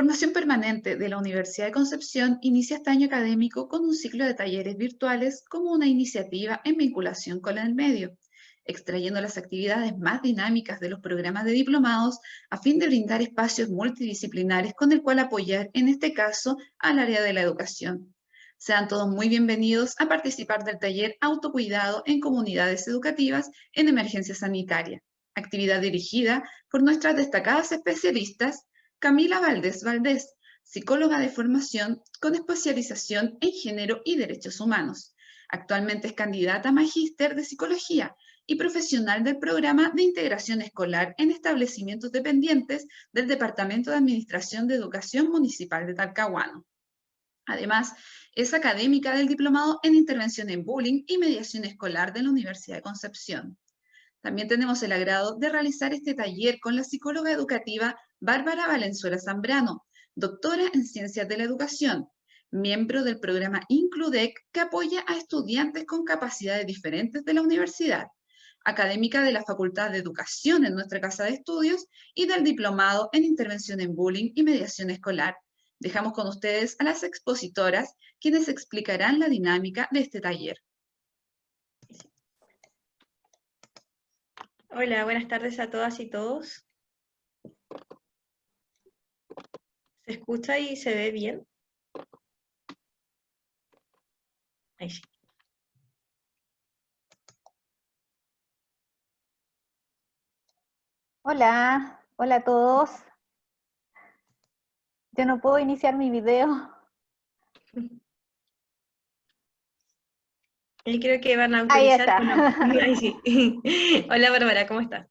Formación Permanente de la Universidad de Concepción inicia este año académico con un ciclo de talleres virtuales como una iniciativa en vinculación con el medio, extrayendo las actividades más dinámicas de los programas de diplomados a fin de brindar espacios multidisciplinares con el cual apoyar, en este caso, al área de la educación. Sean todos muy bienvenidos a participar del taller Autocuidado en Comunidades Educativas en Emergencia Sanitaria, actividad dirigida por nuestras destacadas especialistas Camila Valdés Valdés, psicóloga de formación con especialización en género y derechos humanos. Actualmente es candidata a magíster de psicología y profesional del programa de integración escolar en establecimientos dependientes del Departamento de Administración de Educación Municipal de Talcahuano. Además, es académica del Diplomado en Intervención en Bullying y Mediación Escolar de la Universidad de Concepción. También tenemos el agrado de realizar este taller con la psicóloga educativa Bárbara Valenzuela Zambrano, doctora en Ciencias de la Educación, miembro del programa Includec que apoya a estudiantes con capacidades diferentes de la universidad, académica de la Facultad de Educación en nuestra Casa de Estudios y del Diplomado en Intervención en Bullying y Mediación Escolar. Dejamos con ustedes a las expositoras, quienes explicarán la dinámica de este taller. Hola, buenas tardes a todas y todos. ¿Se escucha y se ve bien? Ahí sí. Hola, hola a todos. Yo no puedo iniciar mi video. Y creo que van a Ahí autorizar. está. Ahí sí. Hola Bárbara, ¿cómo estás?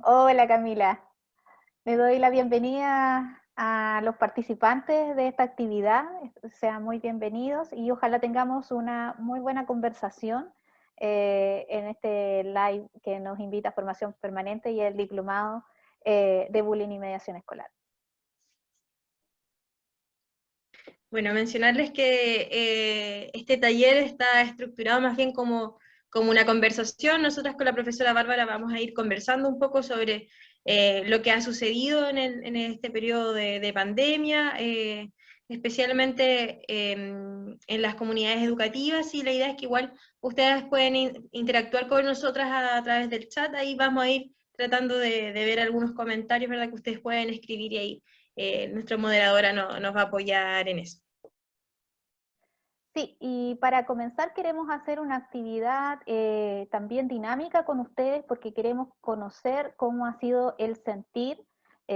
Hola Camila. Le doy la bienvenida a los participantes de esta actividad. Sean muy bienvenidos y ojalá tengamos una muy buena conversación en este live que nos invita a Formación Permanente y el Diplomado de Bullying y Mediación Escolar. Bueno, mencionarles que este taller está estructurado más bien como una conversación. Nosotras con la profesora Bárbara vamos a ir conversando un poco sobre lo que ha sucedido en este periodo de pandemia, especialmente en las comunidades educativas, y la idea es que igual ustedes pueden interactuar con nosotras a través del chat. Ahí vamos a ir tratando de ver algunos comentarios, ¿verdad?, que ustedes pueden escribir, y ahí nuestra moderadora nos va a apoyar en eso. Sí, y para comenzar queremos hacer una actividad también dinámica con ustedes porque queremos conocer cómo ha sido el sentir.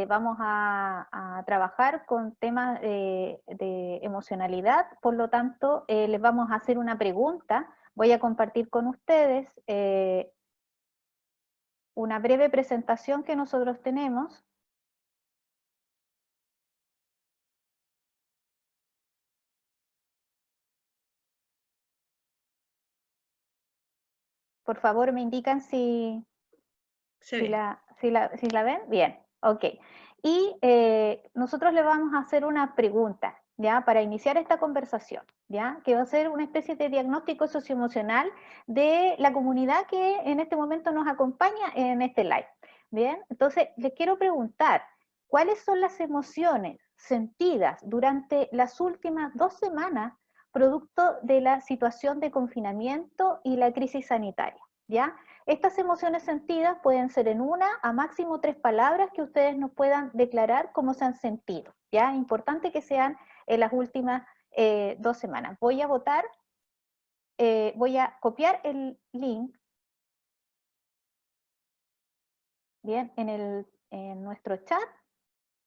Vamos a trabajar con temas de emocionalidad, por lo tanto les vamos a hacer una pregunta. Voy a compartir con ustedes una breve presentación que nosotros tenemos. Por favor, me indican si la ven. Bien, ok. Y nosotros le vamos a hacer una pregunta, ¿ya? Para iniciar esta conversación, ¿ya? Que va a ser una especie de diagnóstico socioemocional de la comunidad que en este momento nos acompaña en este live. Bien, entonces les quiero preguntar, ¿cuáles son las emociones sentidas durante las últimas 2 semanas producto de la situación de confinamiento y la crisis sanitaria? ¿Ya? Estas emociones sentidas pueden ser en una a máximo 3 palabras que ustedes nos puedan declarar cómo se han sentido, ¿ya? Importante que sean en las últimas 2 semanas. Voy a votar, voy a copiar el link, bien, en nuestro chat,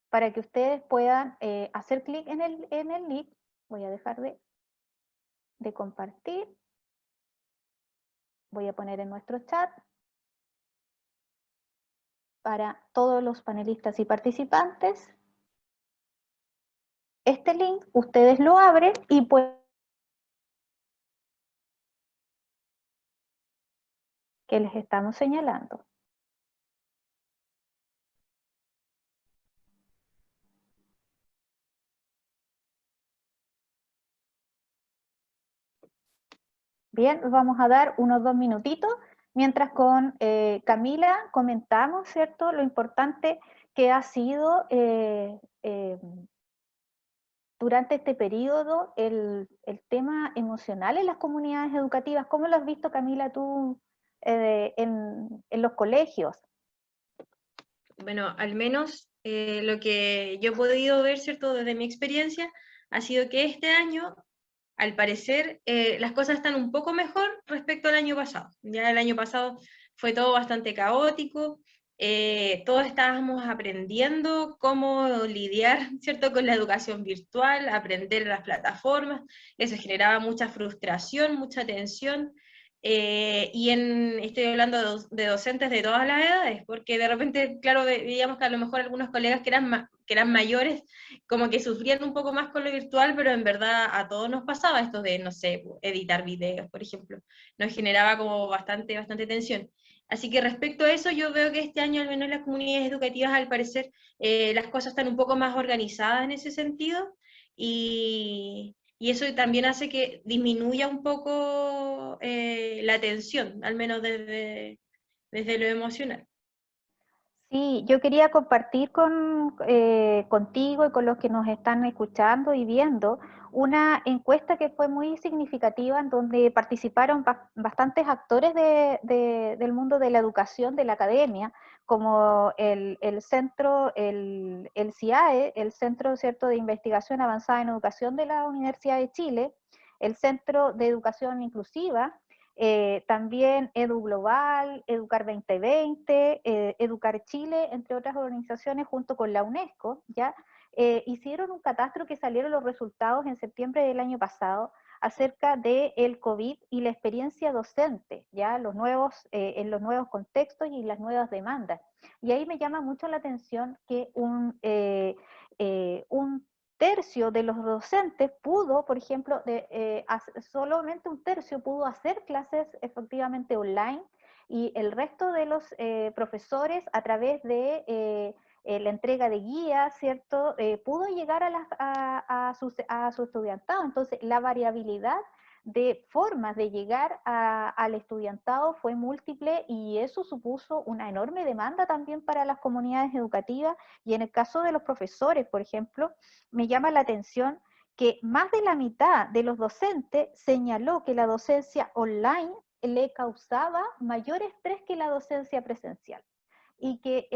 para que ustedes puedan hacer clic en el link. Voy a dejar de compartir. Voy a poner en nuestro chat para todos los panelistas y participantes. Este link ustedes lo abren y pueden que les estamos señalando. Bien, vamos a dar unos 2 minutitos, mientras con Camila comentamos, ¿cierto?, lo importante que ha sido durante este periodo el tema emocional en las comunidades educativas. ¿Cómo lo has visto, Camila, tú en los colegios? Bueno, al menos lo que yo he podido ver, ¿cierto?, desde mi experiencia, ha sido que este año, al parecer, las cosas están un poco mejor respecto al año pasado. Ya el año pasado fue todo bastante caótico, todos estábamos aprendiendo cómo lidiar, ¿cierto?, con la educación virtual, aprender las plataformas, eso generaba mucha frustración, mucha tensión. Estoy hablando de docentes de todas las edades, porque de repente, claro, veíamos que a lo mejor algunos colegas que eran mayores, como que sufrían un poco más con lo virtual, pero en verdad a todos nos pasaba esto de, no sé, editar videos, por ejemplo, nos generaba como bastante tensión. Así que respecto a eso, yo veo que este año, al menos en las comunidades educativas, al parecer, las cosas están un poco más organizadas en ese sentido, y eso también hace que disminuya un poco la tensión, al menos desde lo emocional. Sí, yo quería compartir contigo y con los que nos están escuchando y viendo una encuesta que fue muy significativa en donde participaron bastantes actores del mundo de la educación, de la academia, como el centro, el CIAE, el Centro, ¿cierto?, de Investigación Avanzada en Educación de la Universidad de Chile, el Centro de Educación Inclusiva, también Edu Global, Educar 2020, Educar Chile, entre otras organizaciones, junto con la UNESCO, ¿ya? Hicieron un catastro que salieron los resultados en septiembre del año pasado acerca del COVID y la experiencia docente, ¿ya? En los nuevos contextos y las nuevas demandas. Y ahí me llama mucho la atención que un tercio de los docentes pudo, por ejemplo, solamente un tercio pudo hacer clases efectivamente online, y el resto de los profesores, a través de la entrega de guías, ¿cierto?, pudo llegar a su estudiantado. Entonces, la variabilidad de formas de llegar al estudiantado fue múltiple, y eso supuso una enorme demanda también para las comunidades educativas. Y en el caso de los profesores, por ejemplo, me llama la atención que más de la mitad de los docentes señaló que la docencia online le causaba mayor estrés que la docencia presencial, y que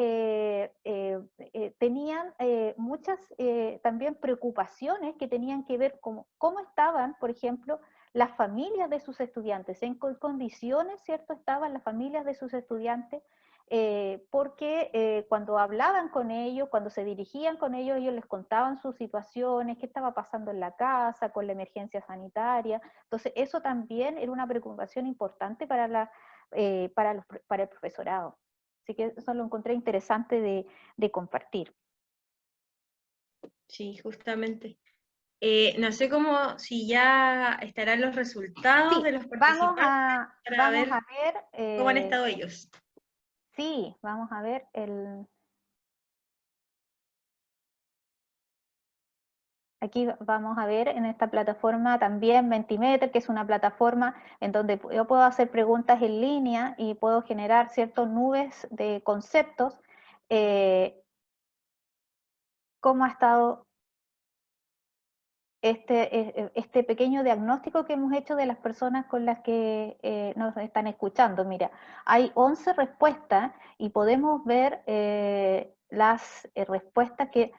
tenían muchas también preocupaciones que tenían que ver con cómo estaban, por ejemplo, las familias de sus estudiantes, en qué condiciones, ¿cierto?, estaban las familias de sus estudiantes, porque cuando hablaban con ellos, cuando se dirigían con ellos, ellos les contaban sus situaciones, qué estaba pasando en la casa, con la emergencia sanitaria. Entonces, eso también era una preocupación importante para el profesorado. Así que eso lo encontré interesante de compartir. Sí, justamente. No sé si ya estarán los resultados Sí, de los participantes para vamos ver a ver, cómo han estado ellos. sí, vamos a ver aquí vamos a ver en esta plataforma también Mentimeter, que es una plataforma en donde yo puedo hacer preguntas en línea y puedo generar ciertas nubes de conceptos. ¿Cómo ha estado este pequeño diagnóstico que hemos hecho de las personas con las que nos están escuchando? Mira, hay 11 respuestas y podemos ver las respuestas que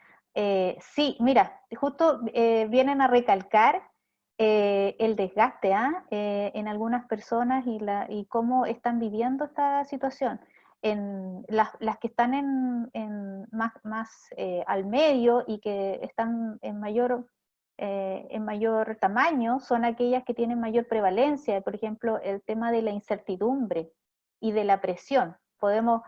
sí, mira, justo vienen a recalcar el desgaste en algunas personas y cómo están viviendo esta situación. En las que están más al medio y que están en mayor tamaño son aquellas que tienen mayor prevalencia, por ejemplo, el tema de la incertidumbre y de la presión. Podemos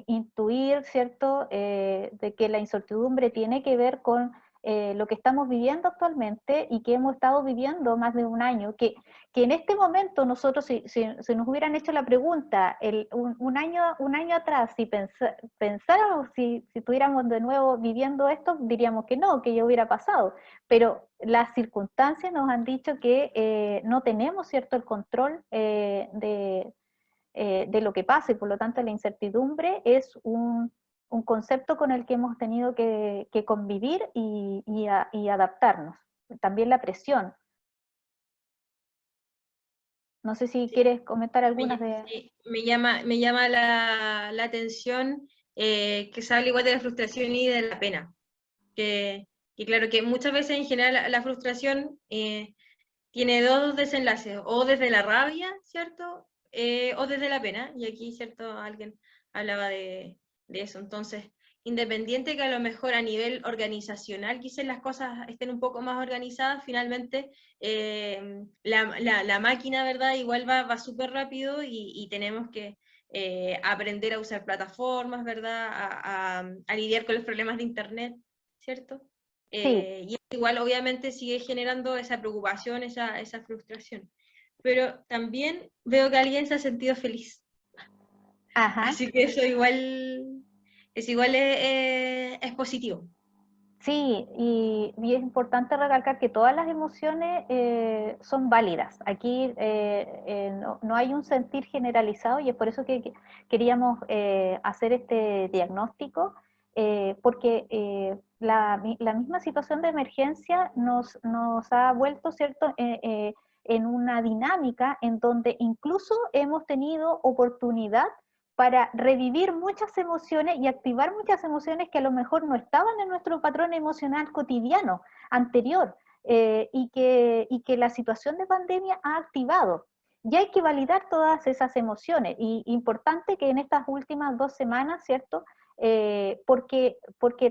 intuir, ¿cierto?, de que la incertidumbre tiene que ver con lo que estamos viviendo actualmente y que hemos estado viviendo más de un año, que en este momento nosotros, si nos hubieran hecho la pregunta un año atrás, si pensáramos si estuviéramos de nuevo viviendo esto, diríamos que no, que ya hubiera pasado, pero las circunstancias nos han dicho que no tenemos, ¿cierto?, el control de lo que pasa, y por lo tanto la incertidumbre es un concepto con el que hemos tenido que convivir y adaptarnos. También la presión. No sé si quieres comentar algunas de... Sí, me llama la atención que se habla igual de la frustración y de la pena. Que claro, que muchas veces en general la frustración tiene dos desenlaces, o desde la rabia, ¿cierto? O desde la pena, y aquí, ¿cierto? Alguien hablaba de eso. Entonces, independiente que a lo mejor a nivel organizacional quizás las cosas estén un poco más organizadas, finalmente la máquina, ¿verdad? Igual va súper rápido y tenemos que aprender a usar plataformas, ¿verdad? A lidiar con los problemas de Internet, ¿cierto? Sí. Y igual obviamente sigue generando esa preocupación, esa frustración. Pero también veo que alguien se ha sentido feliz. Ajá. Así que eso igual es positivo. Sí, y es importante recalcar que todas las emociones son válidas. Aquí no hay un sentir generalizado y es por eso que queríamos hacer este diagnóstico, porque la misma situación de emergencia nos ha vuelto, ¿cierto?, en una dinámica en donde incluso hemos tenido oportunidad para revivir muchas emociones y activar muchas emociones que a lo mejor no estaban en nuestro patrón emocional cotidiano anterior y que la situación de pandemia ha activado. Y hay que validar todas esas emociones. Y importante que en estas últimas 2 semanas, ¿cierto? Porque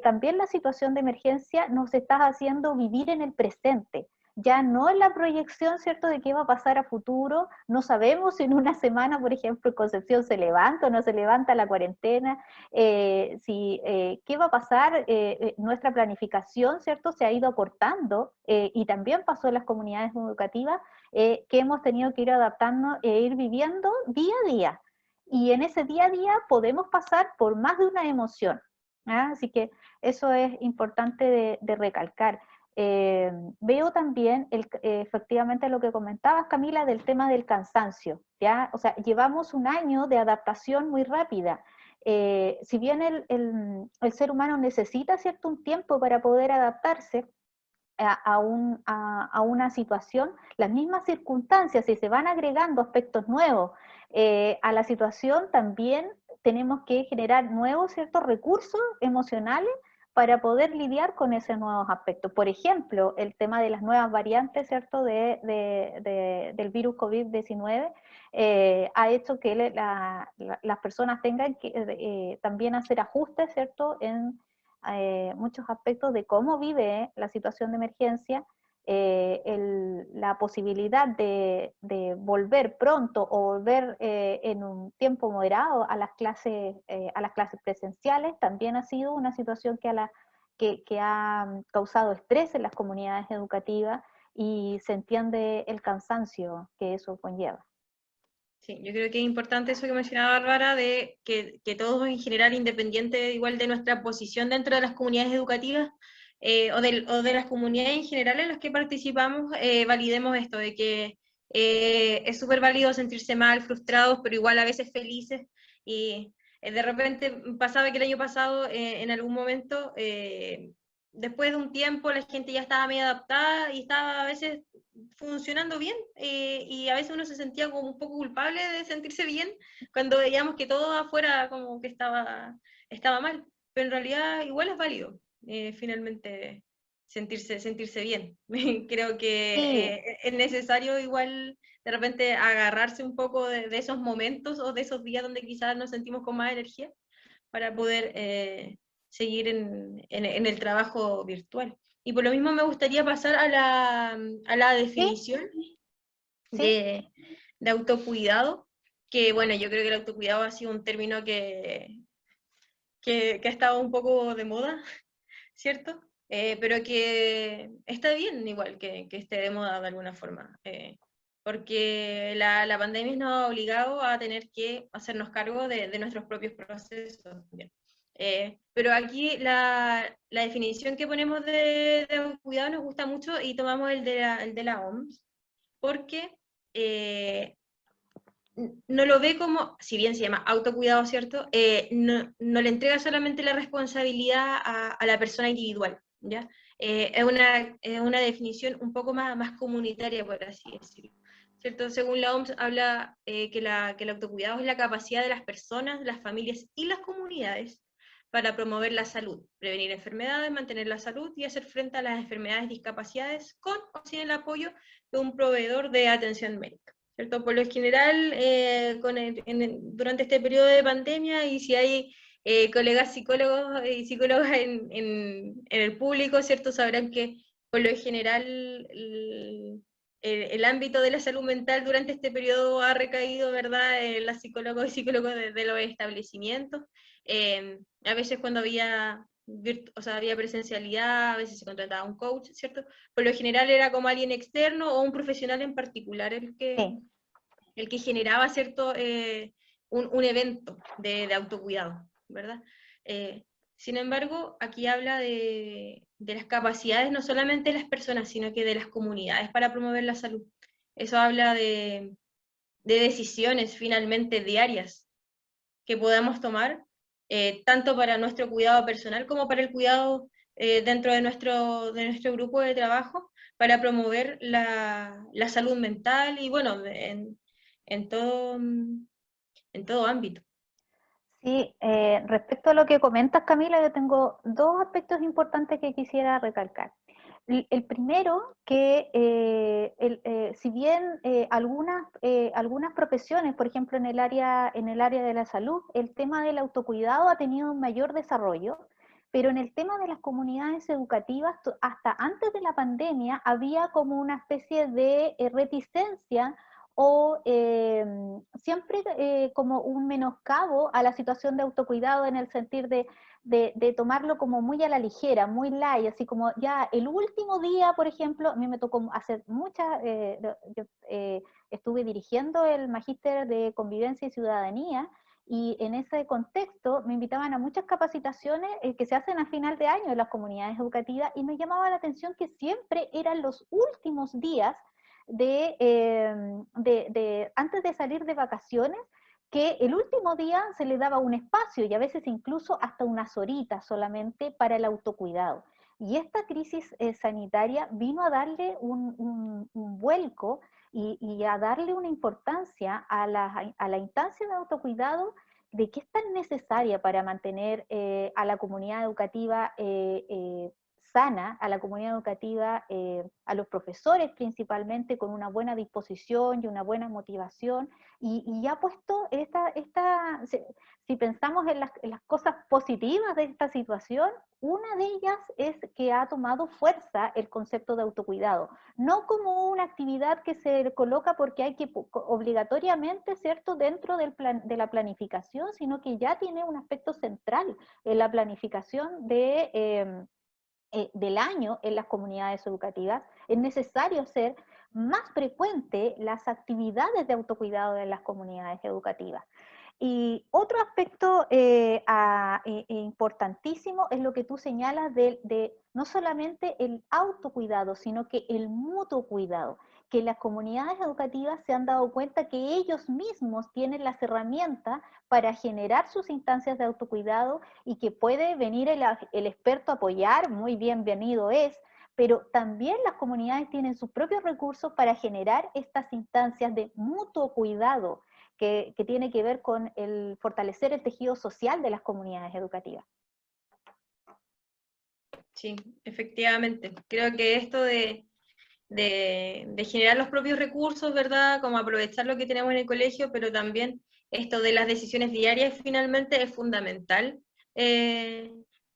también la situación de emergencia nos está haciendo vivir en el presente, ya no en la proyección, ¿cierto?, de qué va a pasar a futuro. No sabemos si en una semana, por ejemplo, Concepción se levanta o no se levanta la cuarentena, qué va a pasar, nuestra planificación, ¿cierto?, se ha ido acortando y también pasó en las comunidades educativas, que hemos tenido que ir adaptando e ir viviendo día a día. Y en ese día a día podemos pasar por más de una emoción. Así que eso es importante de recalcar. Veo también efectivamente lo que comentabas, Camila, del tema del cansancio, ¿ya? O sea, llevamos un año de adaptación muy rápida. Si bien el ser humano necesita cierto un tiempo para poder adaptarse a una situación, las mismas circunstancias, si se van agregando aspectos nuevos a la situación, también tenemos que generar nuevos ciertos recursos emocionales para poder lidiar con esos nuevos aspectos. Por ejemplo, el tema de las nuevas variantes, ¿cierto?, del virus COVID-19 ha hecho que las personas tengan que también hacer ajustes, ¿cierto?, en muchos aspectos de cómo vive la situación de emergencia, la posibilidad de volver pronto o volver en un tiempo moderado a las clases presenciales, también ha sido una situación que ha causado estrés en las comunidades educativas y se entiende el cansancio que eso conlleva. Sí, yo creo que es importante eso que mencionaba Bárbara, de que todos en general, independiente igual de nuestra posición dentro de las comunidades educativas o de las comunidades en general en las que participamos, validemos esto, de que es súper válido sentirse mal, frustrados, pero igual a veces felices. Y de repente pasaba que el año pasado, en algún momento, después de un tiempo, la gente ya estaba medio adaptada y estaba a veces funcionando bien, y a veces uno se sentía como un poco culpable de sentirse bien cuando veíamos que todo afuera como que estaba mal, pero en realidad igual es válido finalmente sentirse bien. Creo que Sí, es necesario igual de repente agarrarse un poco de esos momentos o de esos días donde quizás nos sentimos con más energía para poder seguir en el trabajo virtual. Y por lo mismo me gustaría pasar a la sí, definición sí, de autocuidado, que bueno, yo creo que el autocuidado ha sido un término que ha estado un poco de moda, ¿cierto? Pero que está bien igual que esté de moda de alguna forma, porque la pandemia nos ha obligado a tener que hacernos cargo de nuestros propios procesos también. Pero aquí la definición que ponemos de cuidado nos gusta mucho y tomamos el de la OMS, porque no lo ve como, si bien se llama autocuidado, ¿cierto? No le entrega solamente la responsabilidad a la persona individual, ¿ya? Es una definición un poco más comunitaria, por así decirlo, ¿cierto? Según la OMS habla que el autocuidado es la capacidad de las personas, las familias y las comunidades para promover la salud, prevenir enfermedades, mantener la salud y hacer frente a las enfermedades y discapacidades con o sin el apoyo de un proveedor de atención médica. ¿Cierto? Por lo general, durante este periodo de pandemia, y si hay colegas psicólogos y psicólogas en el público, ¿cierto? Sabrán que por lo general el ámbito de la salud mental durante este periodo ha recaído, ¿verdad?, en las psicólogos y psicólogos de los establecimientos. A veces cuando había había presencialidad, a veces se contrataba un coach, ¿cierto? Por lo general era como alguien externo o un profesional en particular el que generaba, ¿cierto?, un evento de autocuidado, ¿verdad? Sin embargo, aquí habla de las capacidades no solamente de las personas, sino que de las comunidades para promover la salud. Eso habla de decisiones finalmente diarias que podamos tomar, tanto para nuestro cuidado personal como para el cuidado dentro de nuestro grupo de trabajo, para promover la salud mental y bueno, en todo ámbito. Sí, respecto a lo que comentas, Camila, yo tengo dos aspectos importantes que quisiera recalcar. El primero, que si bien algunas profesiones, por ejemplo en el área de la salud, el tema del autocuidado ha tenido un mayor desarrollo, pero en el tema de las comunidades educativas, hasta antes de la pandemia, había como una especie de reticencia o siempre como un menoscabo a la situación de autocuidado en el sentido de tomarlo como muy a la ligera, muy light, así como ya el último día, por ejemplo, a mí me tocó hacer yo estuve dirigiendo el Magíster de Convivencia y Ciudadanía, y en ese contexto me invitaban a muchas capacitaciones que se hacen a final de año en las comunidades educativas, y me llamaba la atención que siempre eran los últimos días antes de salir de vacaciones, que el último día se le daba un espacio y a veces incluso hasta unas horitas solamente para el autocuidado. Y esta crisis sanitaria vino a darle un vuelco y a darle una importancia a la instancia de autocuidado, de que es tan necesaria para mantener a la comunidad educativa sana, a la comunidad educativa, a los profesores principalmente, con una buena disposición y una buena motivación, y ha puesto si pensamos en las cosas positivas de esta situación, una de ellas es que ha tomado fuerza el concepto de autocuidado, no como una actividad que se coloca porque hay que obligatoriamente, ¿cierto?, dentro de la planificación, sino que ya tiene un aspecto central en la planificación del año en las comunidades educativas. Es necesario hacer más frecuente las actividades de autocuidado en las comunidades educativas. Y otro aspecto importantísimo es lo que tú señalas de no solamente el autocuidado, sino que el mutuo cuidado, que las comunidades educativas se han dado cuenta que ellos mismos tienen las herramientas para generar sus instancias de autocuidado, y que puede venir el experto a apoyar, muy bienvenido es, pero también las comunidades tienen sus propios recursos para generar estas instancias de mutuo cuidado, que tiene que ver con el fortalecer el tejido social de las comunidades educativas. Sí, efectivamente. Creo que esto de generar los propios recursos, ¿verdad? Como aprovechar lo que tenemos en el colegio, pero también esto de las decisiones diarias finalmente es fundamental,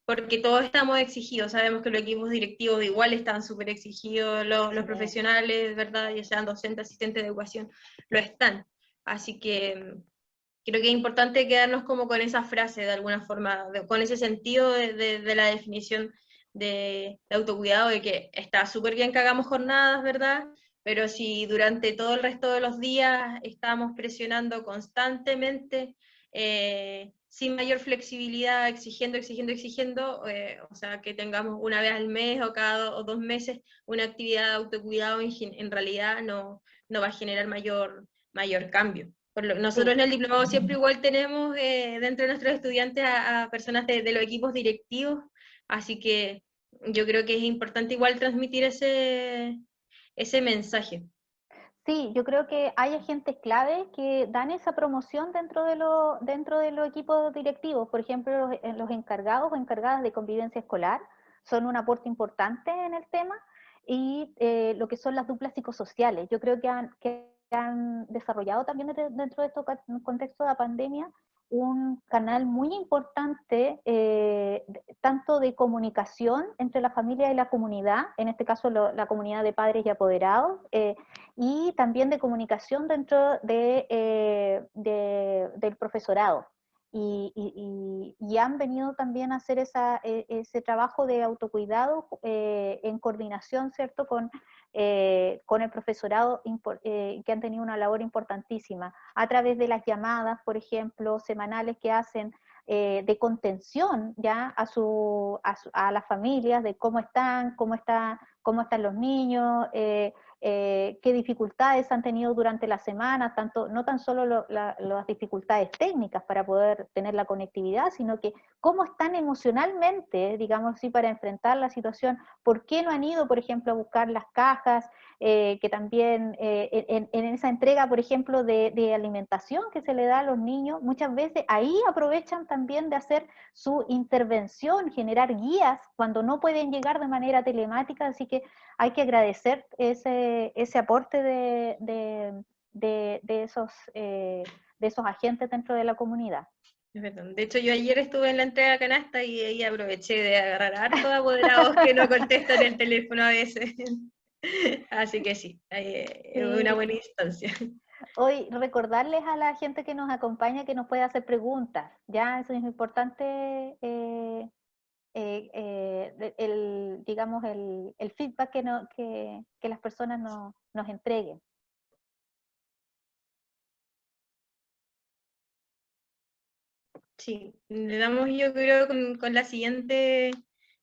porque todos estamos exigidos. Sabemos que los equipos directivos igual están súper exigidos, los profesionales, ¿verdad?, ya sean docentes, asistentes de educación, lo están. Así que creo que es importante quedarnos como con esa frase de alguna forma, con ese sentido de la definición de autocuidado, de que está súper bien que hagamos jornadas, ¿verdad? Pero si durante todo el resto de los días estamos presionando constantemente, sin mayor flexibilidad, exigiendo, o sea, que tengamos una vez al mes o cada 2 meses una actividad de autocuidado, en realidad no va a generar mayor cambio. Nosotros en el diplomado siempre igual tenemos dentro de nuestros estudiantes a personas de los equipos directivos, así que yo creo que es importante igual transmitir ese mensaje. Sí, yo creo que hay agentes clave que dan esa promoción dentro de los equipos directivos. Por ejemplo, los encargados o encargadas de convivencia escolar son un aporte importante en el tema, y lo que son las duplas psicosociales. Yo creo que han desarrollado también dentro de este contexto de la pandemia un canal muy importante, tanto de comunicación entre la familia y la comunidad, en este caso la comunidad de padres y apoderados, y también de comunicación dentro del profesorado. Y han venido también a hacer ese trabajo de autocuidado en coordinación, ¿cierto?, con el profesorado, que han tenido una labor importantísima, a través de las llamadas, por ejemplo, semanales que hacen de contención ya a las familias, de cómo están los niños, qué dificultades han tenido durante la semana, no tan solo las dificultades técnicas para poder tener la conectividad, sino que cómo están emocionalmente, digamos así, para enfrentar la situación, por qué no han ido, por ejemplo, a buscar las cajas, que también en esa entrega, por ejemplo, de alimentación que se le da a los niños, muchas veces ahí aprovechan también de hacer su intervención, generar guías cuando no pueden llegar de manera telemática, así que hay que agradecer ese aporte de esos agentes dentro de la comunidad. De hecho, yo ayer estuve en la entrega canasta y aproveché de agarrar hartos apoderados que no contestan el teléfono a veces. Así que sí, es una buena instancia. Hoy recordarles a la gente que nos acompaña que nos puede hacer preguntas, ya eso es importante, digamos el feedback que las personas nos entreguen. Sí, le damos yo creo con la siguiente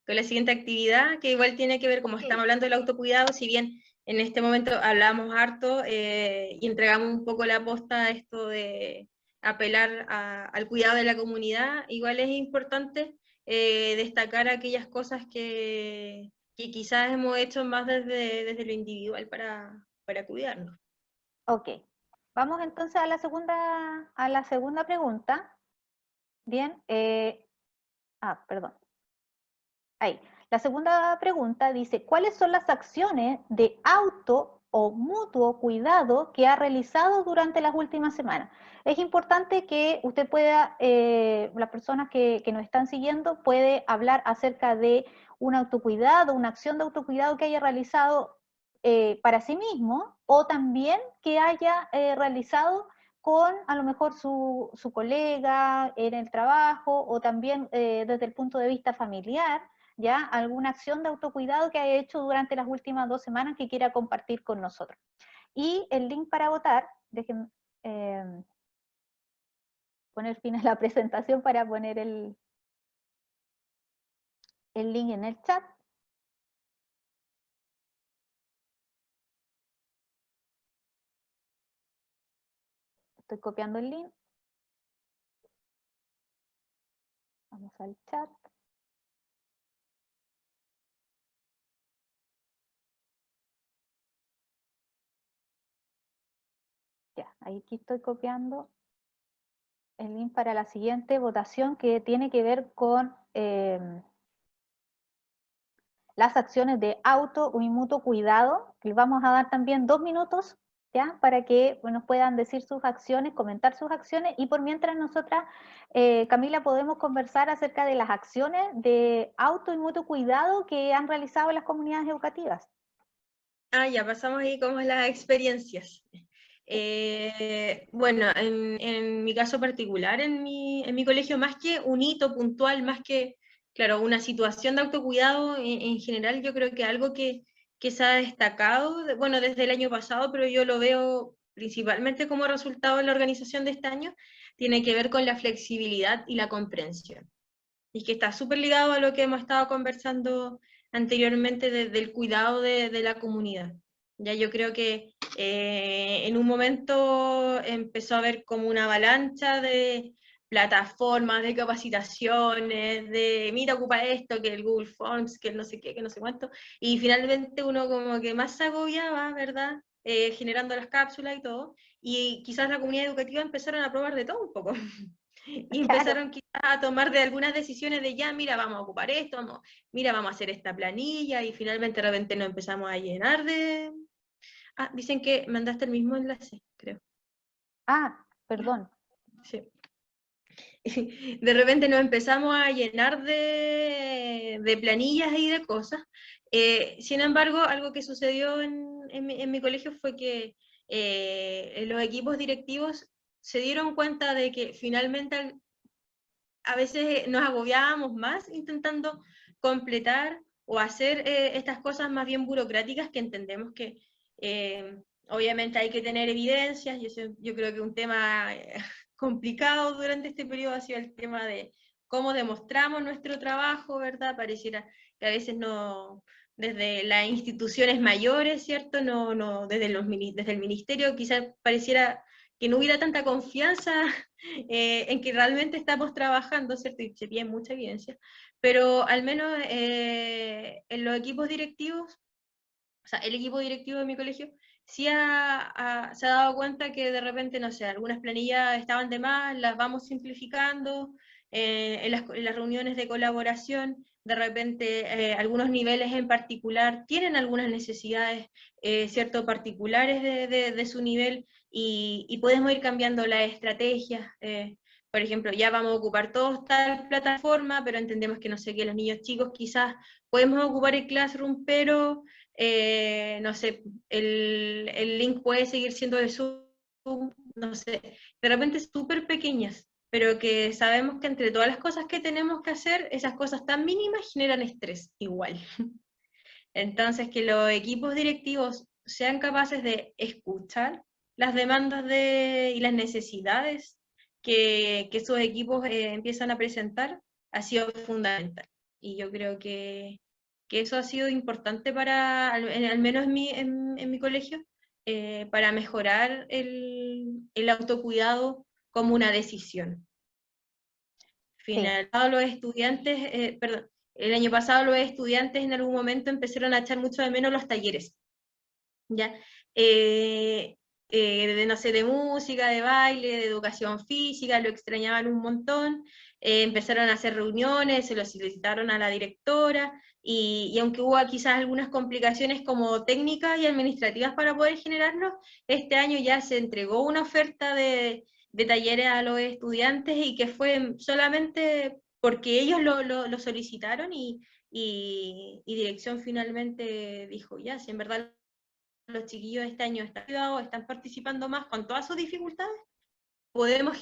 actividad, que igual tiene que ver, como estamos hablando del autocuidado, si bien en este momento hablamos harto y entregamos un poco la posta a esto de apelar al cuidado de la comunidad, igual es importante destacar aquellas cosas que quizás hemos hecho más desde lo individual para cuidarnos. Ok, vamos entonces a la segunda pregunta. Bien, perdón. Ahí. La segunda pregunta dice, ¿cuáles son las acciones de auto o mutuo cuidado que ha realizado durante las últimas semanas? Es importante que usted pueda, las personas que nos están siguiendo, puede hablar acerca de un autocuidado, una acción de autocuidado que haya realizado para sí mismo, o también que haya realizado con a lo mejor su colega en el trabajo, o también desde el punto de vista familiar, ¿ya? Alguna acción de autocuidado que haya hecho durante las últimas 2 semanas que quiera compartir con nosotros. Y el link para votar, déjenme poner fin a la presentación para poner el link en el chat. Estoy copiando el link. Vamos al chat. Ya, aquí estoy copiando el link para la siguiente votación, que tiene que ver con las acciones de auto y mutuo cuidado. Les vamos a dar también 2 minutos, ¿ya?, para que nos puedan decir sus acciones, comentar sus acciones, y por mientras nosotras, Camila, podemos conversar acerca de las acciones de auto y mutuo cuidado que han realizado las comunidades educativas. Ya pasamos ahí como las experiencias. Bueno, en mi caso particular, en mi colegio, más que un hito puntual, más que, claro, una situación de autocuidado en general, yo creo que algo que se ha destacado, bueno, desde el año pasado, pero yo lo veo principalmente como resultado de la organización de este año, tiene que ver con la flexibilidad y la comprensión. Y que está súper ligado a lo que hemos estado conversando anteriormente del cuidado de la comunidad. Ya yo creo que en un momento empezó a haber como una avalancha de plataformas, de capacitaciones, de mira, ocupa esto, que el Google Forms, que el no sé qué, que no sé cuánto, y finalmente uno como que más se agobiaba, ¿verdad? Generando las cápsulas y todo, y quizás la comunidad educativa empezaron a probar de todo un poco. Y Claro. empezaron quizás a tomar de algunas decisiones de ya, mira, vamos a ocupar esto, mira, vamos a hacer esta planilla, y finalmente de repente nos empezamos a llenar de... Ah, dicen que mandaste el mismo enlace, creo. Ah, perdón. Sí. De repente nos empezamos a llenar de planillas y de cosas. Sin embargo, algo que sucedió en mi colegio fue que los equipos directivos se dieron cuenta de que finalmente a veces nos agobiábamos más intentando completar o hacer estas cosas más bien burocráticas, que entendemos que obviamente hay que tener evidencias. Yo creo que un tema complicado durante este periodo ha sido el tema de cómo demostramos nuestro trabajo, ¿verdad? Pareciera que a veces no, desde las instituciones mayores, ¿cierto? Desde el ministerio quizás pareciera que no hubiera tanta confianza en que realmente estamos trabajando, ¿cierto? Y se pide mucha evidencia, pero al menos en los equipos directivos, o sea, el equipo directivo de mi colegio, sí se ha dado cuenta que de repente, no sé, algunas planillas estaban de más, las vamos simplificando, en las reuniones de colaboración, de repente algunos niveles en particular tienen algunas necesidades, cierto, particulares de su nivel, y podemos ir cambiando las estrategias. Por ejemplo, ya vamos a ocupar todos tal plataforma, pero entendemos que, no sé, que los niños chicos quizás podemos ocupar el Classroom, pero no sé, el link puede seguir siendo de Zoom, no sé, de repente súper pequeñas, pero que sabemos que entre todas las cosas que tenemos que hacer, esas cosas tan mínimas generan estrés igual. Entonces, que los equipos directivos sean capaces de escuchar las demandas y las necesidades que esos equipos empiezan a presentar, ha sido fundamental. Y yo creo que eso ha sido importante para, al menos en mi colegio, para mejorar el autocuidado como una decisión. Sí, Finalizado los estudiantes, perdón, el año pasado los estudiantes en algún momento empezaron a echar mucho de menos los talleres, ¿ya? Eh, no sé, de música, de baile, de educación física, lo extrañaban un montón, empezaron a hacer reuniones, se lo solicitaron a la directora, y aunque hubo quizás algunas complicaciones como técnicas y administrativas para poder generarlos, este año ya se entregó una oferta de talleres a los estudiantes, y que fue solamente porque ellos lo solicitaron, y dirección finalmente dijo, ya, si en verdad los chiquillos este año están participando más con todas sus dificultades, podemos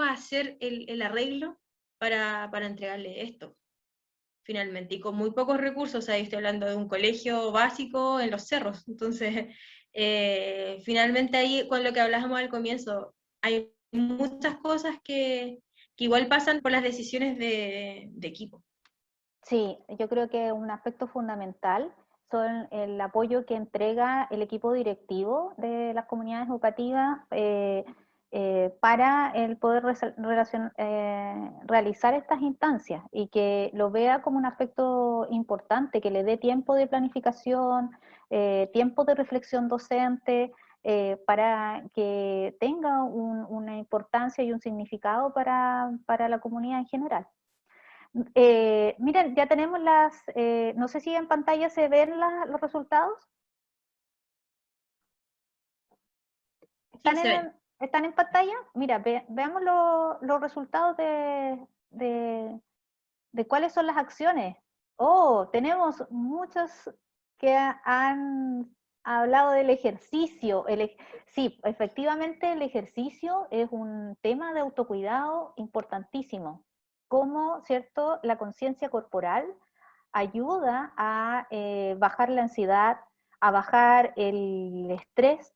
hacer el arreglo para entregarle esto, finalmente, y con muy pocos recursos. O sea, estoy hablando de un colegio básico en los cerros, entonces, finalmente ahí, con lo que hablábamos al comienzo, hay muchas cosas que igual pasan por las decisiones de equipo. sí, yo creo que un aspecto fundamental son el apoyo que entrega el equipo directivo de las comunidades educativas para el poder realizar estas instancias, y que lo vea como un aspecto importante, que le dé tiempo de planificación, tiempo de reflexión docente, para que tenga una importancia y un significado para la comunidad en general. Miren, ya tenemos no sé si en pantalla se ven los resultados. Sí, se ven. ¿Están en pantalla? Mira, veamos los resultados de cuáles son las acciones. Oh, tenemos muchos que han hablado del ejercicio. Sí, efectivamente el ejercicio es un tema de autocuidado importantísimo. Cómo, ¿cierto?, la conciencia corporal ayuda a bajar la ansiedad, a bajar el estrés,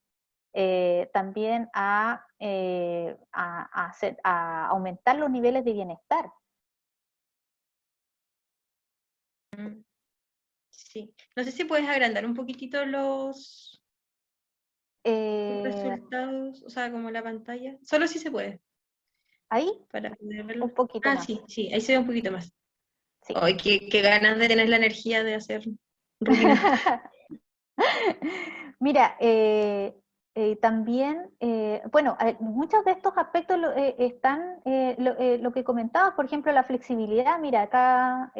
también a aumentar los niveles de bienestar. Sí. No sé si puedes agrandar un poquitito los resultados, o sea, como la pantalla. Solo si se puede, Ahí, para poder verlo. un poquito Ah, más. sí, sí, ahí se ve un poquito más. Sí. Ay, qué ganas de tener la energía de hacer rutinas. Mira, también, bueno, muchos de estos aspectos están, lo que comentabas, por ejemplo, la flexibilidad, mira, acá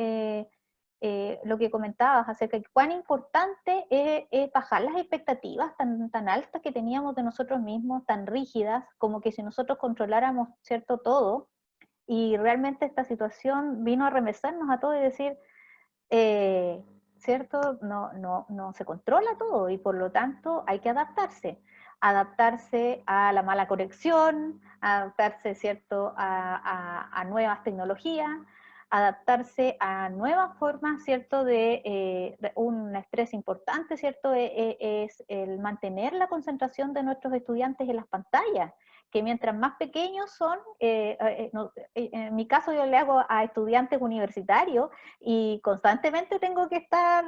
lo que comentabas acerca de cuán importante es bajar las expectativas tan altas que teníamos de nosotros mismos, tan rígidas, como que si nosotros controláramos, ¿cierto?, todo, y realmente esta situación vino a remecernos a todos y decir, ¿cierto? No se controla todo y por lo tanto hay que adaptarse. Adaptarse a la mala conexión, adaptarse, ¿cierto?, a nuevas tecnologías, adaptarse a nuevas formas, ¿cierto?, de un estrés importante, ¿cierto?, es el mantener la concentración de nuestros estudiantes en las pantallas, que mientras más pequeños son, en mi caso yo le hago a estudiantes universitarios, y constantemente tengo que estar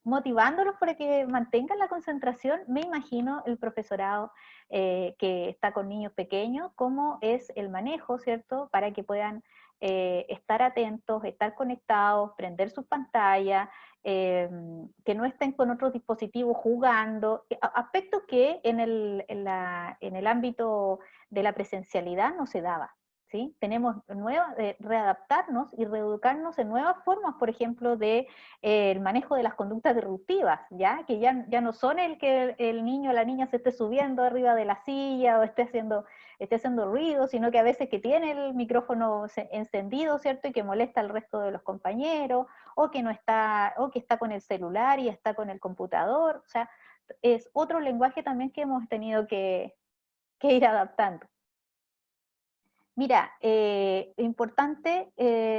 motivándolos para que mantengan la concentración. Me imagino el profesorado que está con niños pequeños, cómo es el manejo, ¿cierto? Para que puedan estar atentos, estar conectados, prender sus pantallas, que no estén con otros dispositivos jugando, aspectos que en el ámbito de la presencialidad no se daba. ¿Sí? Tenemos readaptarnos y reeducarnos en nuevas formas, por ejemplo, de el manejo de las conductas disruptivas, ¿ya? Que ya no son el que el niño o la niña se esté subiendo arriba de la silla o esté haciendo ruido, sino que a veces que tiene el micrófono encendido, ¿cierto? Y que molesta al resto de los compañeros, o que no está, o que está con el celular y está con el computador, o sea, es otro lenguaje también que hemos tenido que ir adaptando. Mira, importante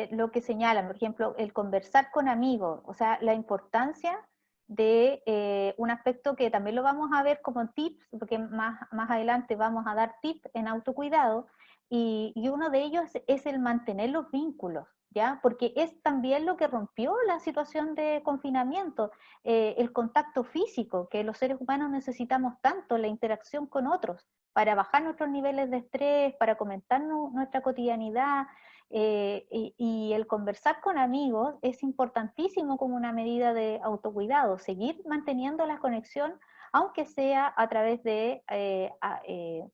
lo que señalan, por ejemplo, el conversar con amigos, o sea, la importancia de un aspecto que también lo vamos a ver como tips, porque más adelante vamos a dar tips en autocuidado, y uno de ellos es el mantener los vínculos, ¿ya? Porque es también lo que rompió la situación de confinamiento, el contacto físico, que los seres humanos necesitamos tanto, la interacción con otros, para bajar nuestros niveles de estrés, para comentar nuestra cotidianidad, y el conversar con amigos es importantísimo como una medida de autocuidado, seguir manteniendo la conexión, aunque sea a través de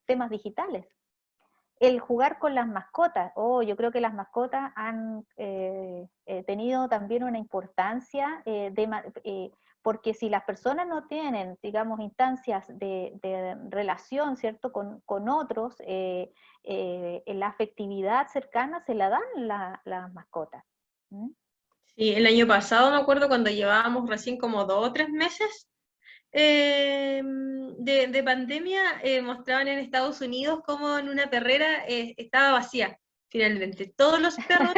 temas digitales. El jugar con las mascotas, yo creo que las mascotas han tenido también una importancia, porque si las personas no tienen, digamos, instancias de relación, ¿cierto?, con otros, la afectividad cercana se la dan las mascotas. ¿Mm? Sí, el año pasado me acuerdo cuando llevábamos recién como 2 o 3 meses de pandemia, mostraban en Estados Unidos como en una perrera estaba vacía, finalmente. Todos los perros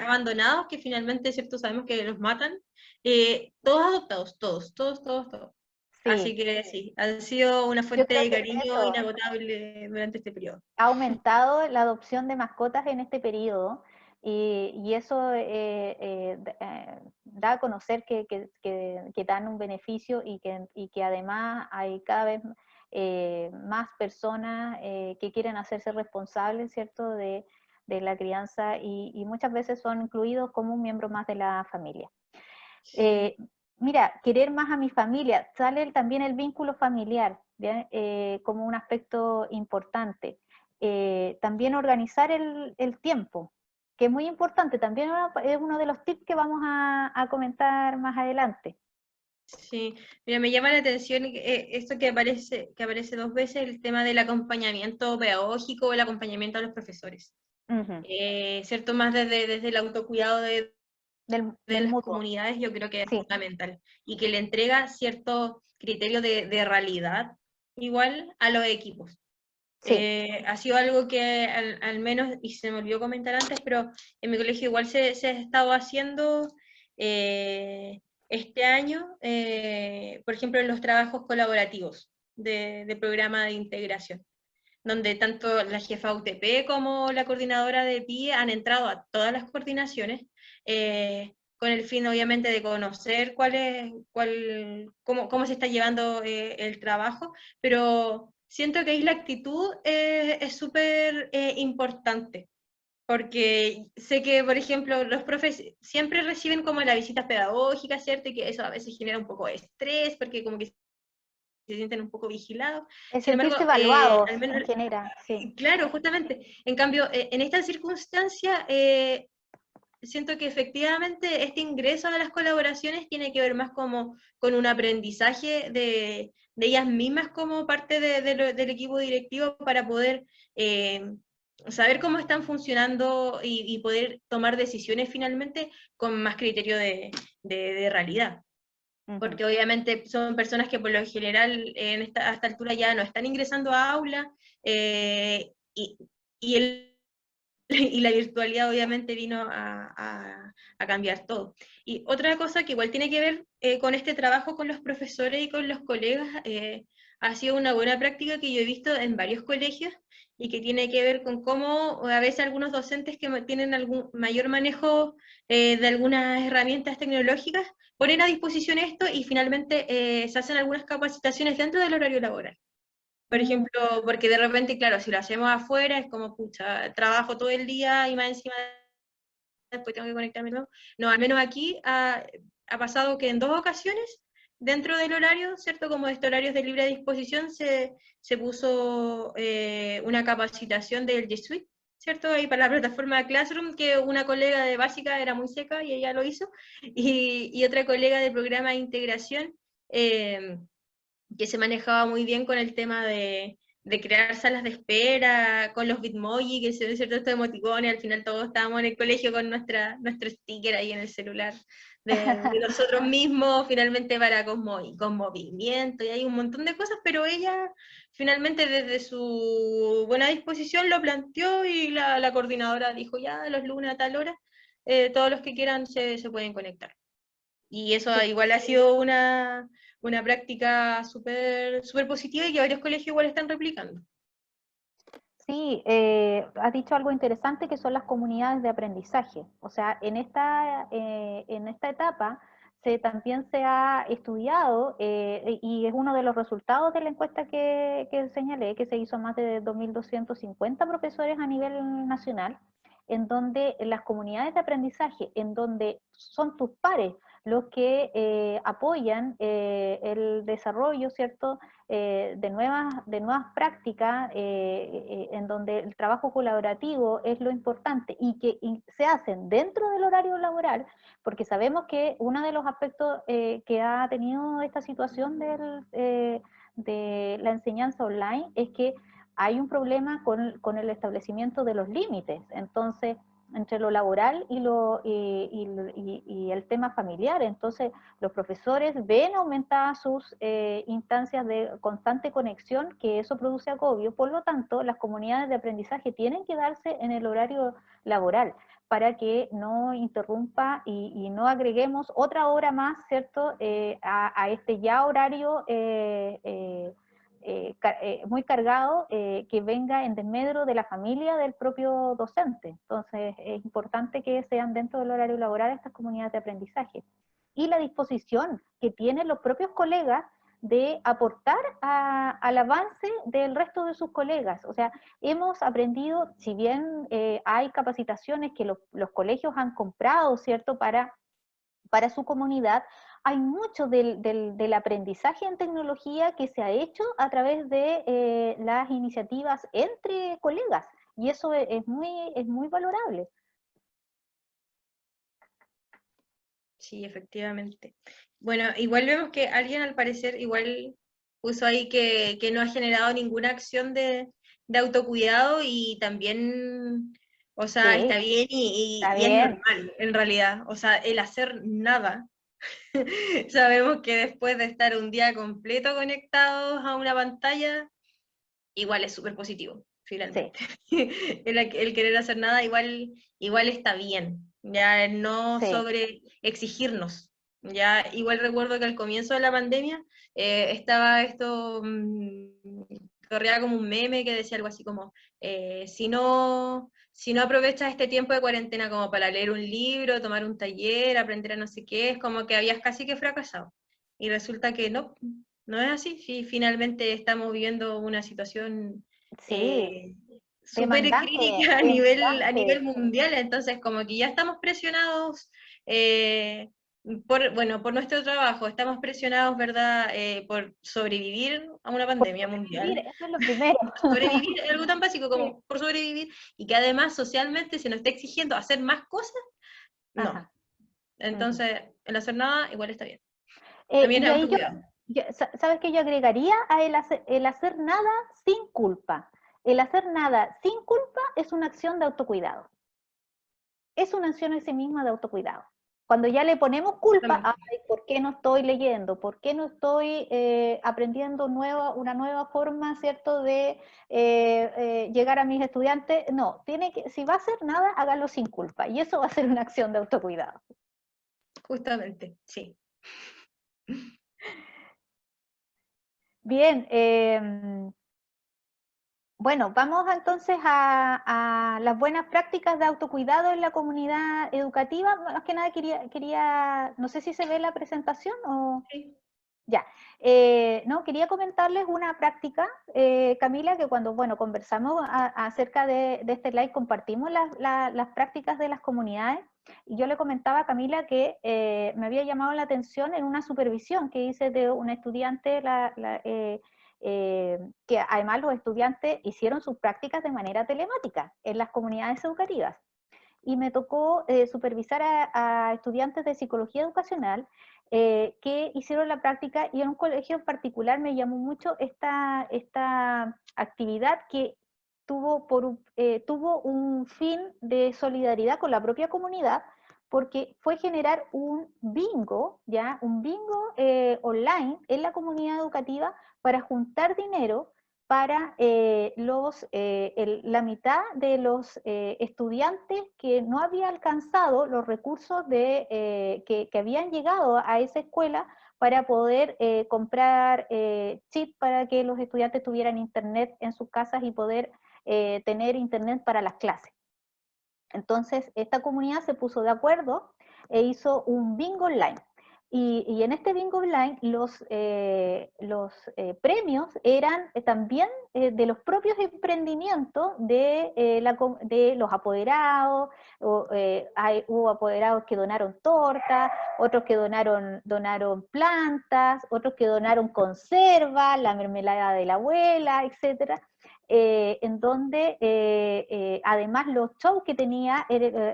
abandonados, que finalmente, ¿cierto? Sabemos que los matan, todos adoptados, todos. Así Sí, que sí, ha sido una yo fuente creo de que cariño eso inagotable durante este periodo. ha aumentado la adopción de mascotas en este periodo, y eso da a conocer que dan un beneficio, y que además hay cada vez más personas que quieren hacerse responsables, ¿cierto?, de la crianza, y muchas veces son incluidos como un miembro más de la familia. Sí. Mira, querer más a mi familia, sale también el vínculo familiar, ¿bien? Como un aspecto importante. También organizar el tiempo, que es muy importante, también es uno de los tips que vamos a comentar más adelante. Sí, mira, me llama la atención esto que aparece 2 veces, el tema del acompañamiento pedagógico o el acompañamiento a los profesores. Ujú. ¿Cierto? Más desde el autocuidado de Del las mutuo, comunidades, yo creo que es sí, fundamental. Y que le entrega cierto criterio de realidad igual a los equipos. sí. Ha sido algo que al menos, y se me olvidó comentar antes, pero en mi colegio igual se ha estado haciendo este año, por ejemplo, en los trabajos colaborativos de programa de integración, donde tanto la jefa UTP como la coordinadora de PIE han entrado a todas las coordinaciones con el fin obviamente de conocer cómo se está llevando el trabajo, pero siento que ahí la actitud es súper importante. Porque sé que, por ejemplo, los profes siempre reciben como las visitas pedagógicas, ¿cierto? Y que eso a veces genera un poco de estrés, porque como que se sienten un poco vigilados. El Sin embargo, sentirse evaluados al menos, en general, sí. claro, justamente. En cambio, en esta circunstancia, siento que efectivamente este ingreso a las colaboraciones tiene que ver más como con un aprendizaje de ellas mismas como parte del equipo directivo para poder saber cómo están funcionando y poder tomar decisiones finalmente con más criterio de realidad. Porque obviamente son personas que por lo general a esta altura ya no están ingresando a aula y y la virtualidad obviamente vino a cambiar todo. Y otra cosa que igual tiene que ver con este trabajo con los profesores y con los colegas, ha sido una buena práctica que yo he visto en varios colegios y que tiene que ver con cómo a veces algunos docentes que tienen algún mayor manejo de algunas herramientas tecnológicas ponen a disposición esto y finalmente se hacen algunas capacitaciones dentro del horario laboral. Por ejemplo, porque de repente, claro, si lo hacemos afuera es como, pucha, trabajo todo el día y más encima después tengo que conectarme. No, no, al menos aquí ha pasado que en 2 ocasiones, dentro del horario, ¿cierto? Como de estos horarios de libre disposición, se puso una capacitación del G Suite, ¿cierto? Ahí para la plataforma Classroom, que una colega de básica era muy seca y ella lo hizo, y otra colega de programa de integración, que se manejaba muy bien con el tema de crear salas de espera, con los Bitmoji, que se ven ciertos emoticones, al final todos estábamos en el colegio con nuestro sticker ahí en el celular de nosotros mismos, finalmente para con movimiento, y hay un montón de cosas, pero ella finalmente desde su buena disposición lo planteó y la coordinadora dijo ya los lunes a tal hora, todos los que quieran se pueden conectar. Y eso igual ha sido una práctica súper súper positiva y que varios colegios igual están replicando. Sí, has dicho algo interesante que son las comunidades de aprendizaje. O sea, en esta etapa también se ha estudiado, y es uno de los resultados de la encuesta que señalé, que se hizo a más de 2.250 profesores a nivel nacional, en donde las comunidades de aprendizaje, en donde son tus pares los que apoyan el desarrollo, ¿cierto?, de nuevas prácticas, en donde el trabajo colaborativo es lo importante y que se hacen dentro del horario laboral, porque sabemos que uno de los aspectos que ha tenido esta situación de la enseñanza online es que hay un problema con el establecimiento de los límites. Entonces, entre lo laboral y el tema familiar. Entonces, los profesores ven aumentadas sus instancias de constante conexión, que eso produce agobio. Por lo tanto, las comunidades de aprendizaje tienen que darse en el horario laboral para que no interrumpa y no agreguemos otra hora más, ¿cierto?, a este ya horario muy cargado, que venga en desmedro de la familia del propio docente. Entonces, es importante que sean dentro del horario laboral estas comunidades de aprendizaje. Y la disposición que tienen los propios colegas de aportar al avance del resto de sus colegas. O sea, hemos aprendido, si bien hay capacitaciones que los colegios han comprado, ¿cierto?, para su comunidad, hay mucho del aprendizaje en tecnología que se ha hecho a través de las iniciativas entre colegas, y eso es muy valorable. Sí, efectivamente. Bueno, igual vemos que alguien al parecer igual puso ahí que no ha generado ninguna acción de autocuidado y también, o sea, Sí, está bien está y es bien. normal en realidad. O sea, el hacer nada. Sabemos que después de estar un día completo conectados a una pantalla, igual es súper positivo, Sí. finalmente. El querer hacer nada igual está bien, ya no Sí. sobre exigirnos. Ya igual recuerdo que al comienzo de la pandemia estaba esto corría como un meme que decía algo así como, si no aprovechas este tiempo de cuarentena como para leer un libro, tomar un taller, aprender a no sé qué, es como que habías casi que fracasado. Y resulta que no es así. Finalmente estamos viviendo una situación Sí, súper demandante, crítica a nivel demandante. mundial, entonces como que ya estamos presionados por nuestro trabajo, estamos presionados, ¿verdad?, por sobrevivir a una Por pandemia sobrevivir, mundial. eso es lo primero. Sobrevivir es algo tan básico Sí. como por sobrevivir, y que además socialmente se nos está exigiendo hacer más cosas, no. Ajá. Ujú. Entonces, el hacer nada igual está bien. Eh, También y es ahí autocuidado. ¿sabes qué yo agregaría a el hacer nada sin culpa? El hacer nada sin culpa es una acción de autocuidado. Es una acción en sí misma de autocuidado. Cuando ya le ponemos culpa, Justamente. ay, ¿por qué no estoy leyendo? ¿Por qué no estoy aprendiendo una nueva forma, ¿cierto?, de llegar a mis estudiantes? No, si va a hacer nada, hágalo sin culpa. Y eso va a ser una acción de autocuidado. Justamente, sí. Bien, bueno, vamos entonces a las buenas prácticas de autocuidado en la comunidad educativa. Más que nada quería, no sé si se ve la presentación o... Sí. Ya, no, quería comentarles una práctica, Camila, que cuando, bueno, conversamos acerca de este live, compartimos las prácticas de las comunidades, y yo le comentaba a Camila que me había llamado la atención en una supervisión que hice de un estudiante, que además los estudiantes hicieron sus prácticas de manera telemática en las comunidades educativas. Y me tocó supervisar a estudiantes de psicología educacional que hicieron la práctica, y en un colegio en particular me llamó mucho esta actividad que tuvo un fin de solidaridad con la propia comunidad, porque fue generar un bingo, ¿ya? Un bingo online en la comunidad educativa para juntar dinero para la mitad de los estudiantes que no había alcanzado los recursos que habían llegado a esa escuela para poder comprar chips para que los estudiantes tuvieran internet en sus casas y poder tener internet para las clases. Entonces, esta comunidad se puso de acuerdo e hizo un bingo online. Y en este bingo online los premios eran también de los propios emprendimientos de los apoderados. Hubo apoderados que donaron tortas, otros que donaron plantas, otros que donaron conservas, la mermelada de la abuela, etc. En donde además los shows que tenía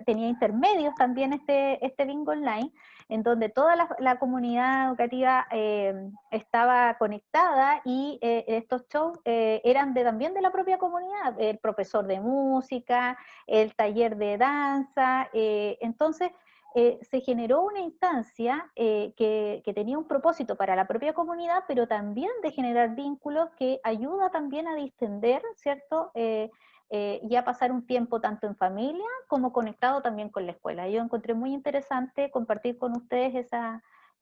intermedios también este bingo online, en donde toda la comunidad educativa estaba conectada, y estos shows eran también de la propia comunidad, el profesor de música, el taller de danza, entonces se generó una instancia que tenía un propósito para la propia comunidad, pero también de generar vínculos que ayuda también a distender, ¿cierto?, y a pasar un tiempo tanto en familia como conectado también con la escuela. Yo encontré muy interesante compartir con ustedes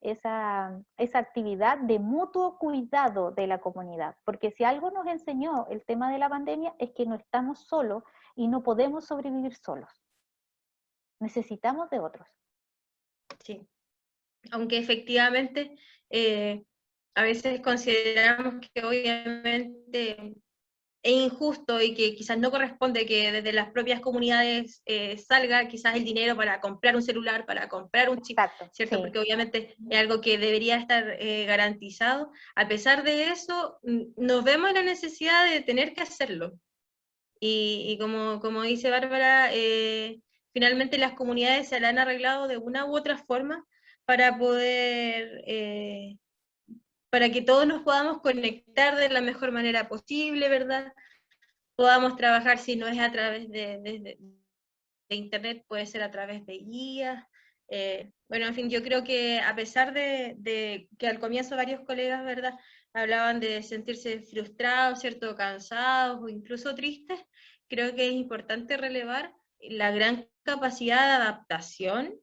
esa actividad de mutuo cuidado de la comunidad, porque si algo nos enseñó el tema de la pandemia es que no estamos solos y no podemos sobrevivir solos. Necesitamos de otros. Sí. Aunque efectivamente a veces consideramos que obviamente es injusto y que quizás no corresponde que desde las propias comunidades salga quizás el dinero para comprar un celular, para comprar un chip, Exacto, ¿cierto? sí. Porque obviamente es algo que debería estar garantizado. A pesar de eso, nos vemos en la necesidad de tener que hacerlo. Y como dice Bárbara, finalmente las comunidades se la han arreglado de una u otra forma para poder, para que todos nos podamos conectar de la mejor manera posible, ¿verdad? Podamos trabajar, si no es a través de internet, puede ser a través de guías. Bueno, en fin, yo creo que a pesar de que al comienzo varios colegas, ¿verdad?, hablaban de sentirse frustrados, ¿cierto?, cansados o incluso tristes, creo que es importante relevar la gran capacidad de adaptación.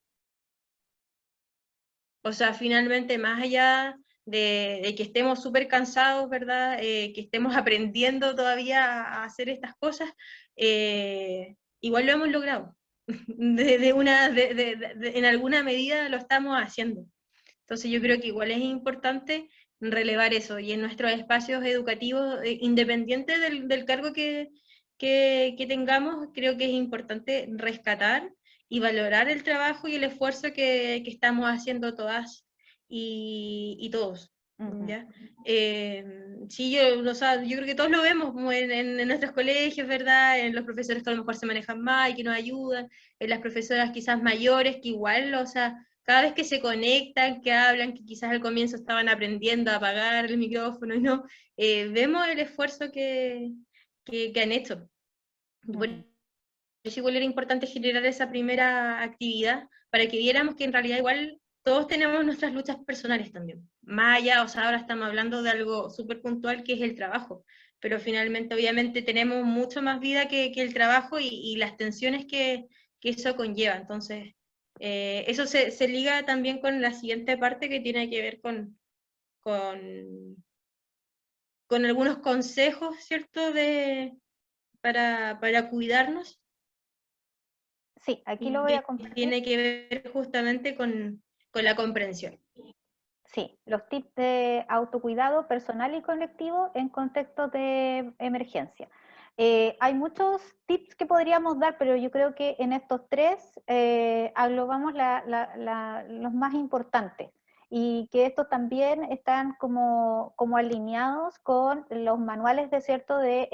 O sea, finalmente, más allá de que estemos súper cansados, ¿verdad? Que estemos aprendiendo todavía a hacer estas cosas, igual lo hemos logrado. En alguna medida lo estamos haciendo. Entonces yo creo que igual es importante relevar eso, y en nuestros espacios educativos, independiente del cargo que tengamos, creo que es importante rescatar y valorar el trabajo y el esfuerzo que estamos haciendo todas y todos. ¿Ya? Sí, o sea, yo creo que todos lo vemos como en nuestros colegios, ¿verdad? En los profesores que a lo mejor se manejan más y que nos ayudan, en las profesoras quizás mayores que igual, o sea, cada vez que se conectan, que hablan, que quizás al comienzo estaban aprendiendo a apagar el micrófono, ¿no? Vemos el esfuerzo que han hecho. Por eso igual era importante generar esa primera actividad para que viéramos que en realidad igual todos tenemos nuestras luchas personales también. Más allá, o sea, ahora estamos hablando de algo súper puntual que es el trabajo, pero finalmente obviamente tenemos mucho más vida que el trabajo y las tensiones que eso conlleva. Entonces, eso se liga también con la siguiente parte que tiene que ver con, con algunos consejos, ¿cierto? Para cuidarnos. Sí, aquí lo voy a compartir. Tiene que ver justamente con la comprensión. Sí, los tips de autocuidado personal y colectivo en contextos de emergencia. Hay muchos tips que podríamos dar, pero yo creo que en estos tres agrupamos los más importantes, y que estos también están como alineados con los manuales de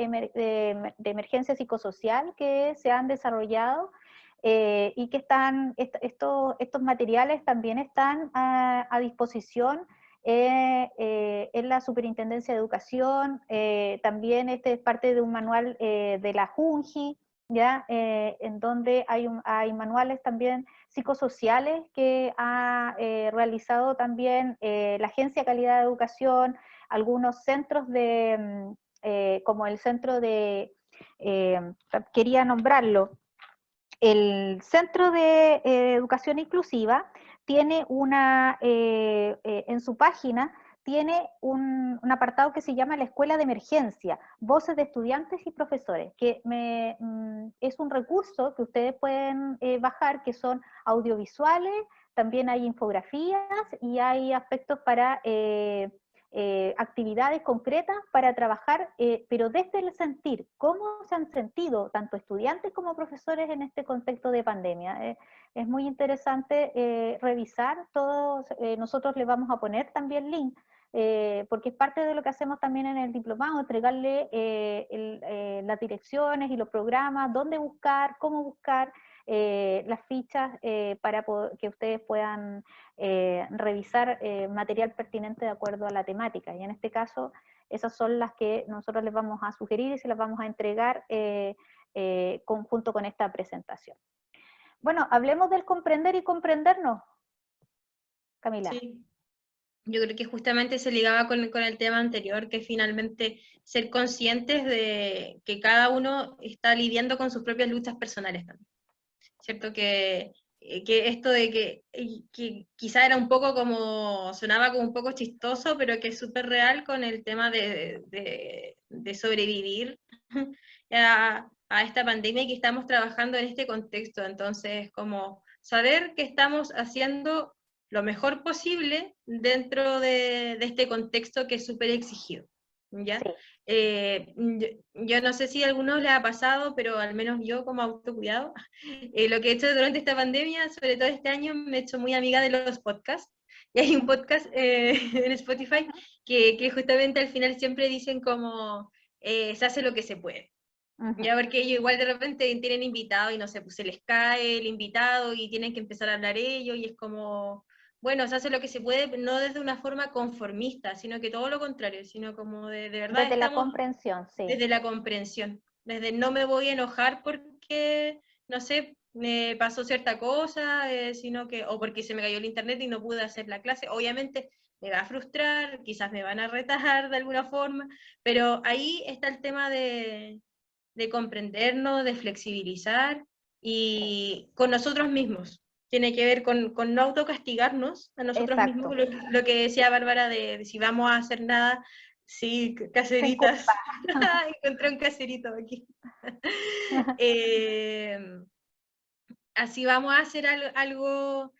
emergencia psicosocial que se han desarrollado. Y que estos materiales también están a disposición en la Superintendencia de Educación. También este es parte de un manual de la JUNJI, ¿ya? En donde hay manuales también psicosociales que ha realizado también la Agencia de Calidad de Educación, algunos centros como el centro quería nombrarlo, el Centro de Educación Inclusiva tiene en su página, tiene un apartado que se llama la Escuela de Emergencia, Voces de Estudiantes y Profesores, que es un recurso que ustedes pueden bajar, que son audiovisuales, también hay infografías y hay aspectos para actividades concretas para trabajar, pero desde el sentir, cómo se han sentido tanto estudiantes como profesores en este contexto de pandemia. Es muy interesante revisar todos, nosotros le vamos a poner también link, porque es parte de lo que hacemos también en el diplomado, entregarle las direcciones y los programas, dónde buscar, cómo buscar, las fichas para que ustedes puedan revisar material pertinente de acuerdo a la temática. Y en este caso, esas son las que nosotros les vamos a sugerir y se las vamos a entregar junto con esta presentación. Bueno, hablemos del comprender y comprendernos, Camila. Sí. Yo creo que justamente se ligaba con el tema anterior, que finalmente ser conscientes de que cada uno está lidiando con sus propias luchas personales también. ¿Cierto? Que esto de que quizá era un poco como, sonaba como un poco chistoso, pero que es súper real con el tema de sobrevivir a esta pandemia y que estamos trabajando en este contexto. Entonces, como saber que estamos haciendo lo mejor posible dentro de este contexto que es súper exigido. ¿Ya? Sí. Yo no sé si a algunos les ha pasado, pero al menos yo como autocuidado, lo que he hecho durante esta pandemia, sobre todo este año, me he hecho muy amiga de los podcasts. Y hay un podcast en Spotify que justamente al final siempre dicen como se hace lo que se puede. Ya, porque ellos igual de repente tienen invitado y no sé, pues se les cae el invitado y tienen que empezar a hablar ellos y es como, bueno, se hace lo que se puede, no desde una forma conformista, sino que todo lo contrario, sino como de verdad Desde la estamos comprensión, sí. desde la comprensión, desde no me voy a enojar porque, no sé, me pasó cierta cosa, sino que, o porque se me cayó el internet y no pude hacer la clase, obviamente me va a frustrar, quizás me van a retar de alguna forma, pero ahí está el tema de comprendernos, de flexibilizar y con nosotros mismos. tiene que ver con no autocastigarnos a nosotros Exacto. mismos, lo que decía Bárbara de si vamos a hacer nada, sí, Sin caseritas, culpa. encontré un caserito aquí. Eh, Así vamos a hacer algo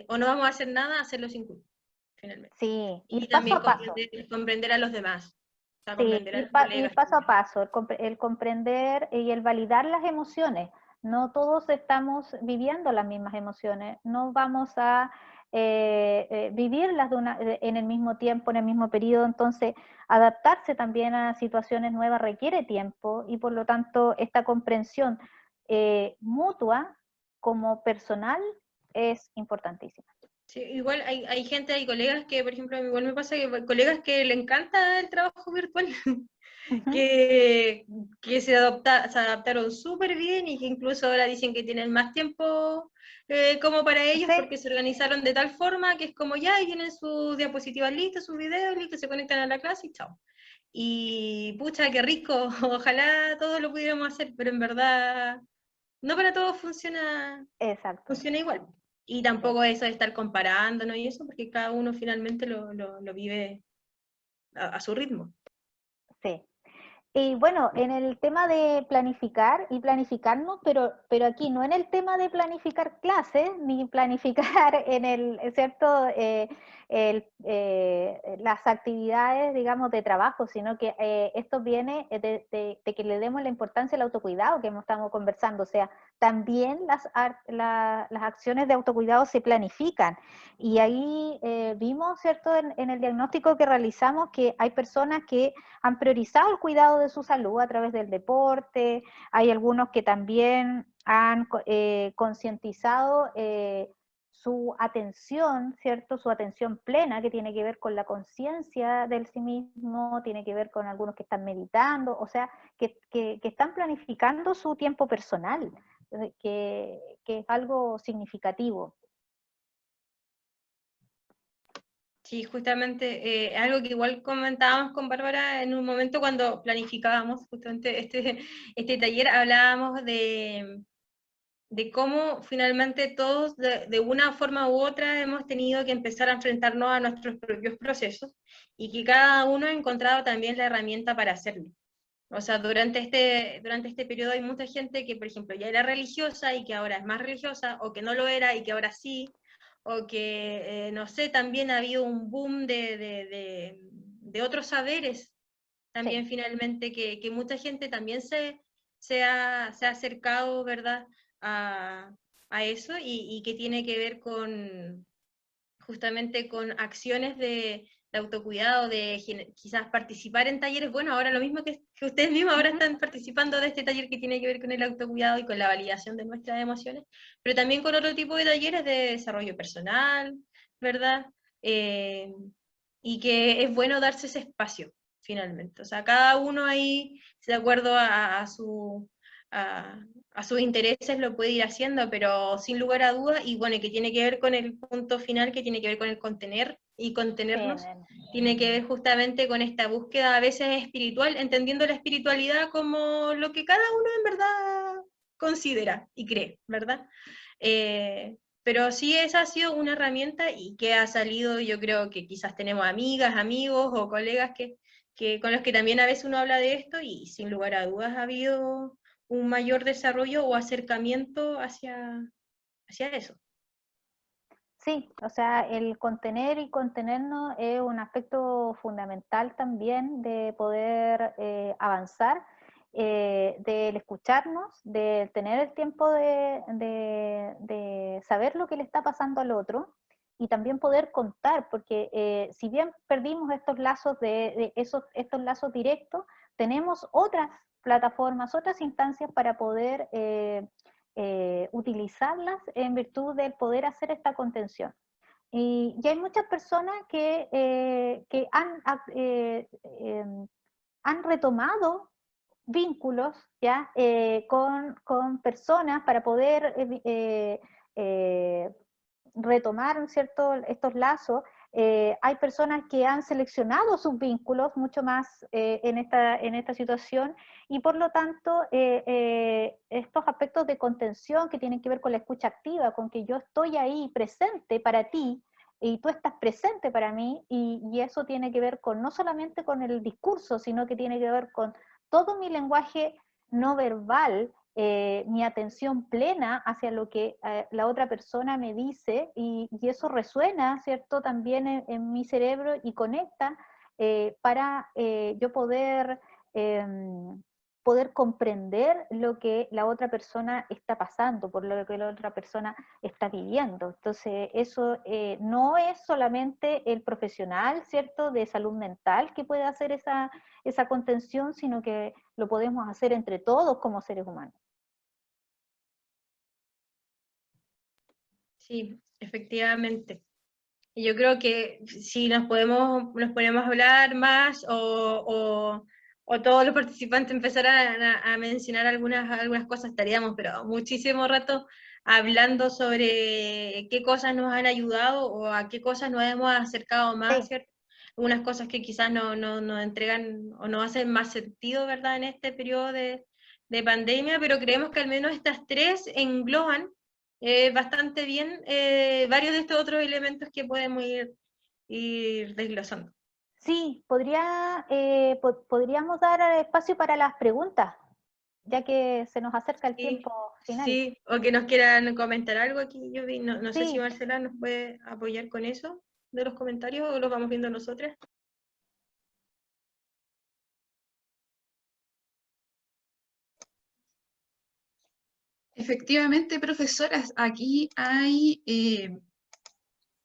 o no vamos a hacer nada, hacerlo sin culpa, finalmente. Sí, Y ir paso también a paso. comprender a los demás, o sea, Sí, comprender a los ir colegas paso a también. paso, el comprender y el validar las emociones. No todos estamos viviendo las mismas emociones, no vamos a vivirlas en el mismo tiempo, en el mismo periodo, entonces adaptarse también a situaciones nuevas requiere tiempo y por lo tanto esta comprensión mutua como personal es importantísima. Sí, igual hay gente, hay colegas que, por ejemplo, igual me pasa que hay colegas que le encanta el trabajo virtual, Ujú. que se adaptaron súper bien y que incluso ahora dicen que tienen más tiempo como para ellos Sí, porque se organizaron de tal forma que es como ya y tienen sus diapositivas listas, sus videos listos, se conectan a la clase y chao. Y pucha, qué rico, ojalá todos lo pudiéramos hacer, pero en verdad no para todos exacto. funciona igual. Y Sí. tampoco eso de estar comparándonos y eso, porque cada uno finalmente lo vive a su ritmo. Sí. Y bueno, en el tema de planificar y planificarnos, pero aquí no en el tema de planificar clases, ni planificar en el, ¿cierto? Las actividades, digamos, de trabajo, sino que esto viene de que le demos la importancia al autocuidado que estamos conversando. O sea, también las acciones de autocuidado se planifican. Y ahí vimos, ¿cierto? En el diagnóstico que realizamos que hay personas que han priorizado el cuidado de su salud a través del deporte, hay algunos que también han concientizado su atención, ¿cierto? Su atención plena, que tiene que ver con la conciencia del sí mismo, tiene que ver con algunos que están meditando, o sea, que están planificando su tiempo personal, que es algo significativo. Sí, justamente algo que igual comentábamos con Bárbara en un momento cuando planificábamos justamente este taller, hablábamos de cómo finalmente todos de una forma u otra hemos tenido que empezar a enfrentarnos a nuestros propios procesos y que cada uno ha encontrado también la herramienta para hacerlo. O sea, durante este periodo hay mucha gente que, por ejemplo, ya era religiosa y que ahora es más religiosa, o que no lo era y que ahora sí, o que, no sé, también ha habido un boom de otros saberes, Sí. también finalmente, que mucha gente también se ha acercado, ¿verdad?, a, a eso y que tiene que ver con justamente con acciones de autocuidado, quizás participar en talleres, bueno, ahora lo mismo que ustedes mismos ahora Ujú. están participando de este taller que tiene que ver con el autocuidado y con la validación de nuestras emociones, pero también con otro tipo de talleres de desarrollo personal, ¿verdad? Eh, y que es bueno darse ese espacio, finalmente. O sea, cada uno ahí, de acuerdo a, a sus intereses lo puede ir haciendo, pero sin lugar a dudas, y bueno, que tiene que ver con el punto final, que tiene que ver con el contener y Sí, contenernos, tiene que ver justamente con esta búsqueda a veces espiritual, entendiendo la espiritualidad como lo que cada uno en verdad considera y cree, ¿verdad? Pero sí, esa ha sido una herramienta y que ha salido, yo creo que quizás tenemos amigas, amigos o colegas con los que también a veces uno habla de esto y sin lugar a dudas ha habido un mayor desarrollo o acercamiento hacia eso. sí, o sea, el contener y contenernos es un aspecto fundamental también de poder avanzar, del escucharnos, de tener el tiempo de saber lo que le está pasando al otro y también poder contar, porque si bien perdimos estos lazos estos lazos directos, tenemos otras plataformas, otras instancias para poder utilizarlas en virtud del poder hacer esta contención. Y hay muchas personas que han retomado vínculos ¿ya? Con personas para poder retomar ¿cierto? Estos lazos, hay personas que han seleccionado sus vínculos mucho más en esta situación, y por lo tanto estos aspectos de contención que tienen que ver con la escucha activa, con que yo estoy ahí presente para ti, y tú estás presente para mí, y eso tiene que ver con no solamente con el discurso, sino que tiene que ver con todo mi lenguaje no verbal, mi atención plena hacia lo que la otra persona me dice, y eso resuena, ¿cierto?, también en mi cerebro, y conecta para yo poder comprender lo que la otra persona está pasando, por lo que la otra persona está viviendo. Entonces, eso no es solamente el profesional, ¿cierto?, de salud mental que puede hacer esa contención, sino que lo podemos hacer entre todos como seres humanos. Sí, efectivamente. Y yo creo que si nos ponemos a hablar más, o todos los participantes empezaran a mencionar algunas cosas, estaríamos pero muchísimo rato hablando sobre qué cosas nos han ayudado o a qué cosas nos hemos acercado más, Sí. ¿cierto? Algunas cosas que quizás nos entregan o nos hacen más sentido, ¿verdad?, en este periodo de pandemia, pero creemos que al menos estas tres engloban bastante bien varios de estos otros elementos que podemos ir desglosando. Sí, podríamos dar espacio para las preguntas, ya que se nos acerca el Sí, tiempo final. sí, o que nos quieran comentar algo aquí. Yo vi, no sé si Sí, Marcela nos puede apoyar con eso de los comentarios, o los vamos viendo nosotras. Efectivamente, profesoras, aquí hay,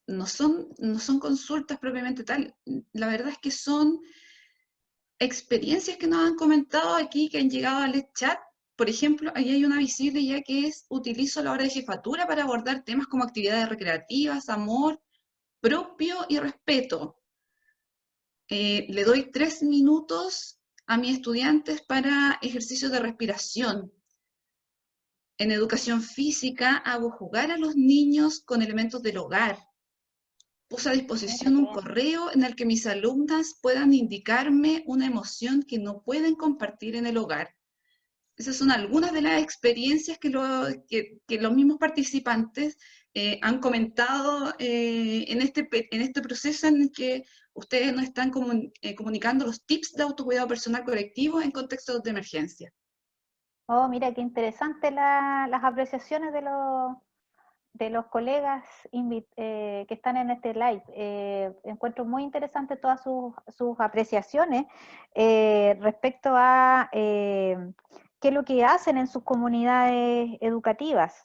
no son consultas propiamente tal, la verdad es que son experiencias que nos han comentado aquí, que han llegado al chat. Por ejemplo, ahí hay una visible ya que es: utilizo la hora de jefatura para abordar temas como actividades recreativas, amor propio y respeto. Le doy 3 minutos a mis estudiantes para ejercicios de respiración. En educación física hago jugar a los niños con elementos del hogar. Puse a disposición un correo en el que mis alumnas puedan indicarme una emoción que no pueden compartir en el hogar. Esas son algunas de las experiencias que los mismos participantes han comentado en este proceso en el que ustedes nos están comunicando los tips de autocuidado personal colectivo en contextos de emergencia. oh, mira, qué interesante las apreciaciones de los colegas que están en este live. Encuentro muy interesante todas sus apreciaciones respecto a qué es lo que hacen en sus comunidades educativas.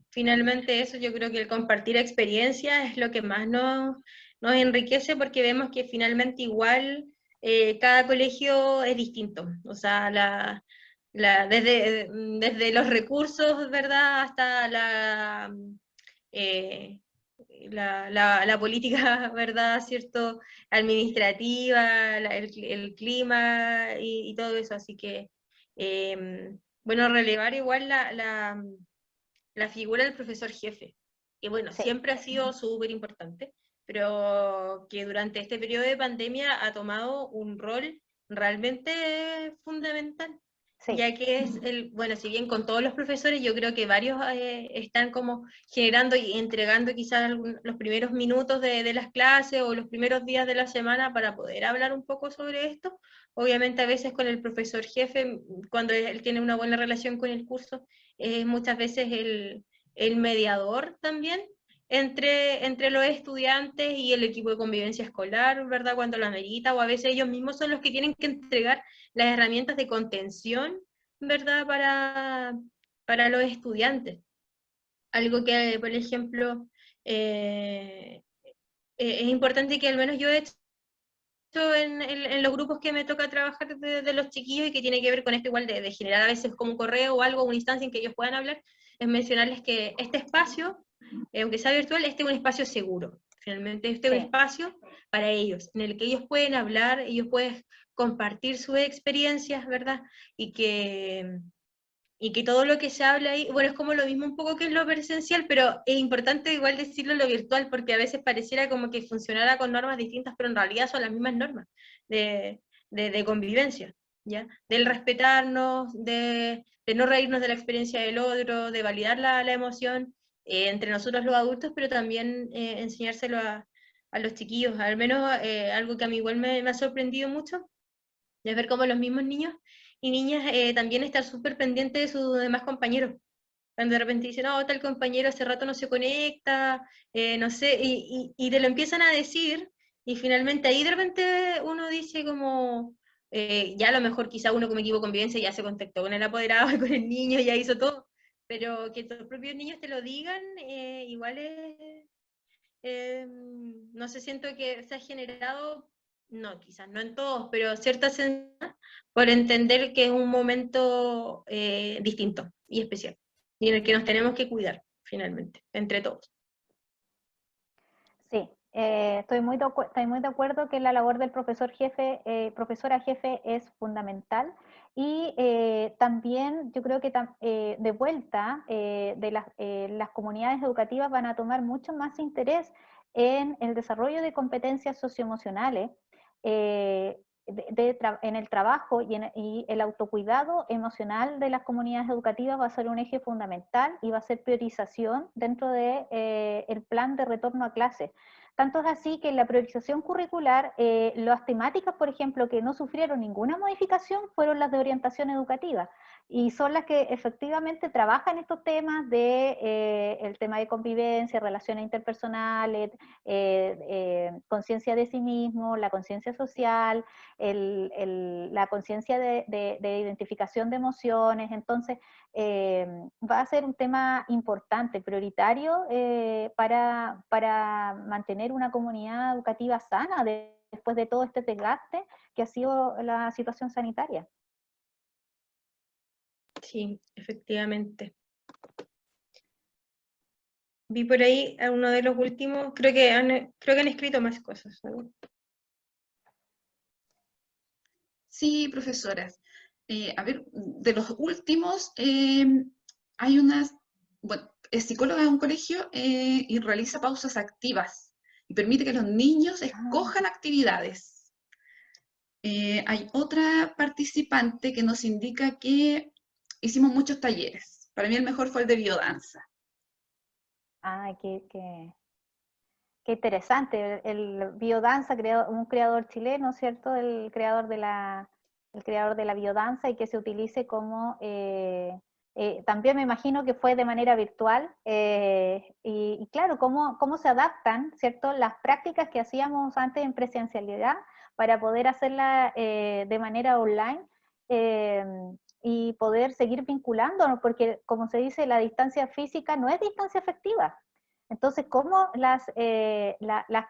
Finalmente eso, yo creo que el compartir experiencias es lo que más nos enriquece, porque vemos que finalmente igual cada colegio es distinto. O sea, desde los recursos, ¿verdad?, hasta eh, la política, ¿verdad?, ¿cierto?, administrativa, el clima y todo eso. Así que, bueno, relevar igual la figura del profesor jefe, que bueno, Sí, siempre ha sido súper importante, pero que durante este periodo de pandemia ha tomado un rol realmente fundamental, sí. ya que es bueno, si bien con todos los profesores, yo creo que varios están como generando y entregando quizás los primeros minutos de las clases o los primeros días de la semana para poder hablar un poco sobre esto. Obviamente a veces con el profesor jefe, cuando él tiene una buena relación con el curso, es muchas veces el mediador también entre los estudiantes y el equipo de convivencia escolar, ¿verdad?, cuando lo amerita, o a veces ellos mismos son los que tienen que entregar las herramientas de contención, ¿verdad?, para los estudiantes. Algo que, por ejemplo, es importante, que al menos yo he hecho en los grupos que me toca trabajar de los chiquillos, y que tiene que ver con esto igual de generar a veces como un correo o algo, una instancia en que ellos puedan hablar, es mencionarles que este espacio, aunque sea virtual, este es un espacio seguro. Finalmente este es un Sí. espacio para ellos, en el que ellos pueden hablar, ellos pueden compartir sus experiencias, ¿verdad? Y que y que todo lo que se habla ahí, bueno, es como lo mismo un poco que en lo presencial, pero es importante igual decirlo en lo virtual, porque a veces pareciera como que funcionara con normas distintas, pero en realidad son las mismas normas de convivencia, ¿ya? Del respetarnos, de no reírnos de la experiencia del otro, de validar la emoción entre nosotros los adultos, pero también enseñárselo a los chiquillos, al menos algo que a mí igual me ha sorprendido mucho, es ver cómo los mismos niños y niñas también estar súper pendientes de sus demás compañeros. Cuando de repente dicen, no, tal compañero hace rato no se conecta, no sé, y te lo empiezan a decir, y finalmente ahí de repente uno dice como, ya a lo mejor quizá uno como equipo de convivencia ya se contactó con el apoderado, con el niño, ya hizo todo, pero que tus propios niños te lo digan, igual es, no sé, siento que se ha generado, no, quizás no en todos, pero cierta sensación por entender que es un momento distinto y especial, y en el que nos tenemos que cuidar, finalmente, entre todos. Sí, estoy muy de acuerdo que la labor del profesor jefe, profesora jefe es fundamental y también yo creo que de vuelta las comunidades educativas van a tomar mucho más interés en el desarrollo de competencias socioemocionales, en el trabajo y el autocuidado emocional de las comunidades educativas va a ser un eje fundamental y va a ser priorización dentro de, el plan de retorno a clases. Tanto es así que en la priorización curricular, las temáticas, por ejemplo, que no sufrieron ninguna modificación fueron las de orientación educativa y son las que efectivamente trabajan estos temas de el tema de convivencia, relaciones interpersonales, conciencia de sí mismo, la conciencia social, la conciencia de identificación de emociones. Entonces, va a ser un tema importante, prioritario para mantener una comunidad educativa sana después de todo este desgaste que ha sido la situación sanitaria. Sí, efectivamente. Vi por ahí a uno de los últimos, creo que han escrito más cosas, ¿no? Sí, profesoras. A ver, de los últimos, hay unas, bueno, es psicóloga de un colegio y realiza pausas activas y permite que los niños escojan actividades. Hay otra participante que nos indica que hicimos muchos talleres. Para mí el mejor fue el de biodanza. Ah, qué interesante. El biodanza, un creador chileno, ¿cierto? El creador de la biodanza y que se utilice como... también me imagino que fue de manera virtual y claro, cómo se adaptan, ¿cierto? Las prácticas que hacíamos antes en presencialidad para poder hacerla de manera online eh, y poder seguir vinculándonos, porque como se dice, la distancia física no es distancia afectiva. Entonces, cómo las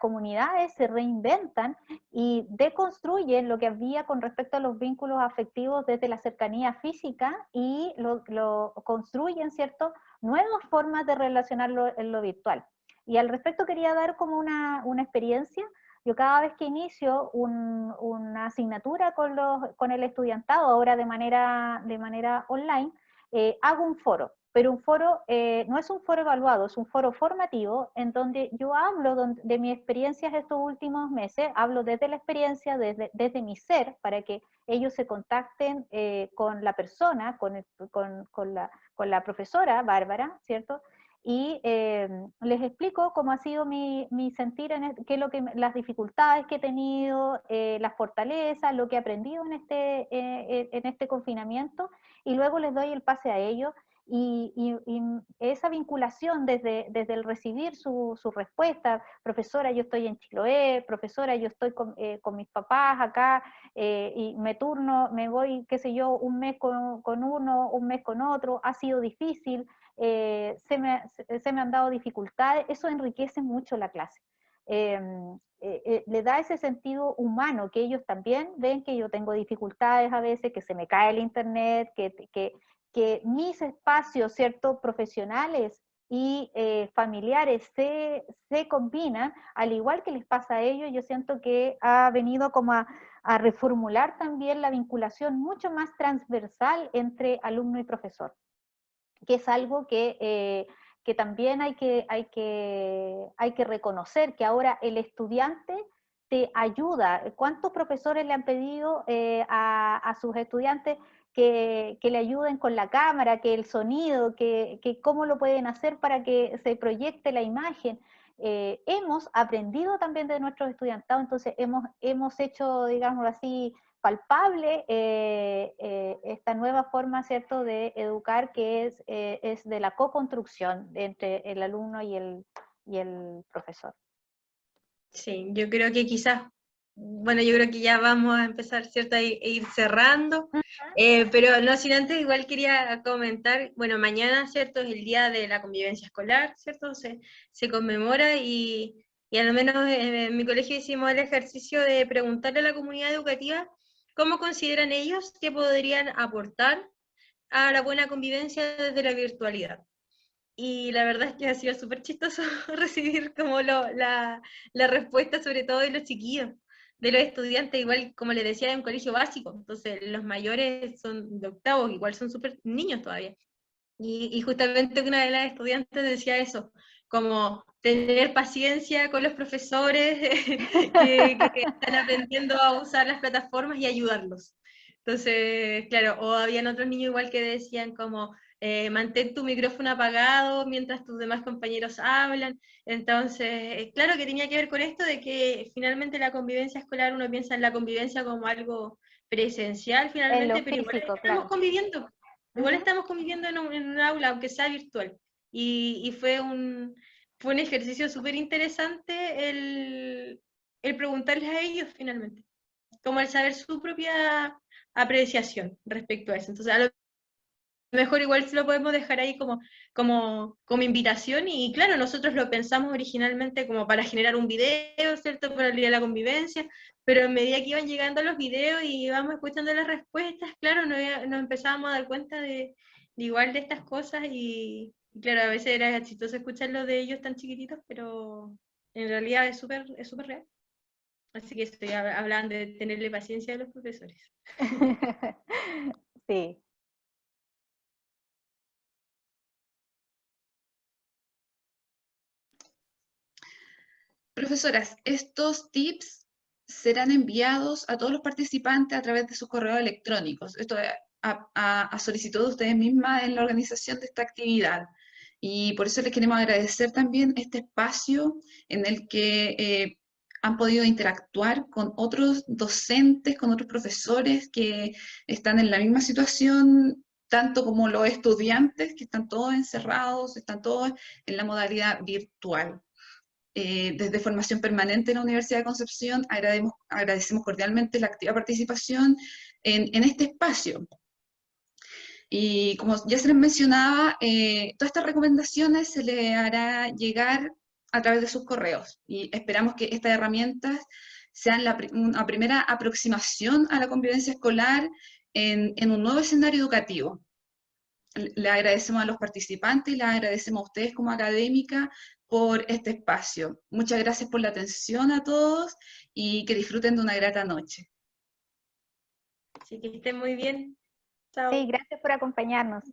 comunidades se reinventan y deconstruyen lo que había con respecto a los vínculos afectivos desde la cercanía física y lo construyen, ¿cierto?, nuevas formas de relacionarlo en lo virtual. Y al respecto quería dar como una experiencia. Yo cada vez que inicio una asignatura con el estudiantado, ahora de manera online, hago un foro. Pero un foro no es un foro evaluado, es un foro formativo en donde yo hablo de mis experiencias estos últimos meses, hablo desde la experiencia, desde mi ser, para que ellos se contacten con la persona, con la profesora Bárbara, ¿cierto? Y les explico cómo ha sido mi sentir, qué es las dificultades que he tenido, las fortalezas, lo que he aprendido en este confinamiento, y luego les doy el pase a ellos. Y esa vinculación desde el recibir su respuesta, profesora, yo estoy en Chiloé, profesora, yo estoy con mis papás acá, y me turno, me voy, qué sé yo, un mes con uno, un mes con otro, ha sido difícil, se me han dado dificultades, eso enriquece mucho la clase. Le da ese sentido humano, que ellos también ven que yo tengo dificultades a veces, que se me cae el internet, que mis espacios, ¿cierto?, profesionales y familiares se combinan, al igual que les pasa a ellos. Yo siento que ha venido como a reformular también la vinculación mucho más transversal entre alumno y profesor, que es algo que también hay que reconocer, que ahora el estudiante te ayuda. ¿Cuántos profesores le han pedido a sus estudiantes que le ayuden con la cámara, que el sonido, que cómo lo pueden hacer para que se proyecte la imagen? Hemos aprendido también de nuestros estudiantados, entonces hemos hecho, digamos así, palpable esta nueva forma, ¿cierto?, de educar, que es de la co-construcción entre el alumno y el profesor. Sí, yo creo que quizás, bueno, yo creo que ya vamos a empezar, ¿cierto?, a ir cerrando, pero no sin antes igual quería comentar, bueno, mañana, ¿cierto?, es el Día de la Convivencia Escolar, ¿cierto?, se conmemora y al menos en mi colegio hicimos el ejercicio de preguntarle a la comunidad educativa cómo consideran ellos que podrían aportar a la buena convivencia desde la virtualidad. Y la verdad es que ha sido súper chistoso recibir como la respuesta, sobre todo de los chiquillos, de los estudiantes, igual como les decía, en un colegio básico, entonces los mayores son de octavos, igual son súper niños todavía. Y justamente una de las estudiantes decía eso, como tener paciencia con los profesores que están aprendiendo a usar las plataformas y ayudarlos. Entonces, claro, o habían otros niños igual que decían como, mantén tu micrófono apagado mientras tus demás compañeros hablan. Entonces, claro que tenía que ver con esto de que finalmente la convivencia escolar, uno piensa en la convivencia como algo presencial En lo finalmente, pero igual físico, estamos claro. conviviendo. Igual estamos conviviendo en un aula, aunque sea virtual. Y fue un ejercicio súper interesante el preguntarles a ellos finalmente, como el saber su propia apreciación respecto a eso. Entonces, a lo mejor igual se lo podemos dejar ahí como invitación y claro, nosotros lo pensamos originalmente como para generar un video, ¿cierto? Para el Día de la Convivencia, pero a medida que iban llegando los videos y íbamos escuchando las respuestas, claro, nos empezábamos a dar cuenta de igual de estas cosas y claro, a veces era chistoso escucharlo de ellos tan chiquititos, pero en realidad es súper real. Así que estoy hablando de tenerle paciencia a los profesores. Sí. Profesoras, estos tips serán enviados a todos los participantes a través de sus correos electrónicos. Esto es a solicitud de ustedes mismas en la organización de esta actividad. Y por eso les queremos agradecer también este espacio en el que han podido interactuar con otros docentes, con otros profesores que están en la misma situación, tanto como los estudiantes, que están todos encerrados, están todos en la modalidad virtual. Desde Formación Permanente en la Universidad de Concepción agradecemos cordialmente la activa participación en este espacio. Y como ya se les mencionaba, todas estas recomendaciones se les hará llegar a través de sus correos y esperamos que estas herramientas sean una primera aproximación a la convivencia escolar en un nuevo escenario educativo. Le agradecemos a los participantes y les agradecemos a ustedes como académica por este espacio. Muchas gracias por la atención a todos y que disfruten de una grata noche. Así que estén muy bien. Chao. Sí, gracias por acompañarnos.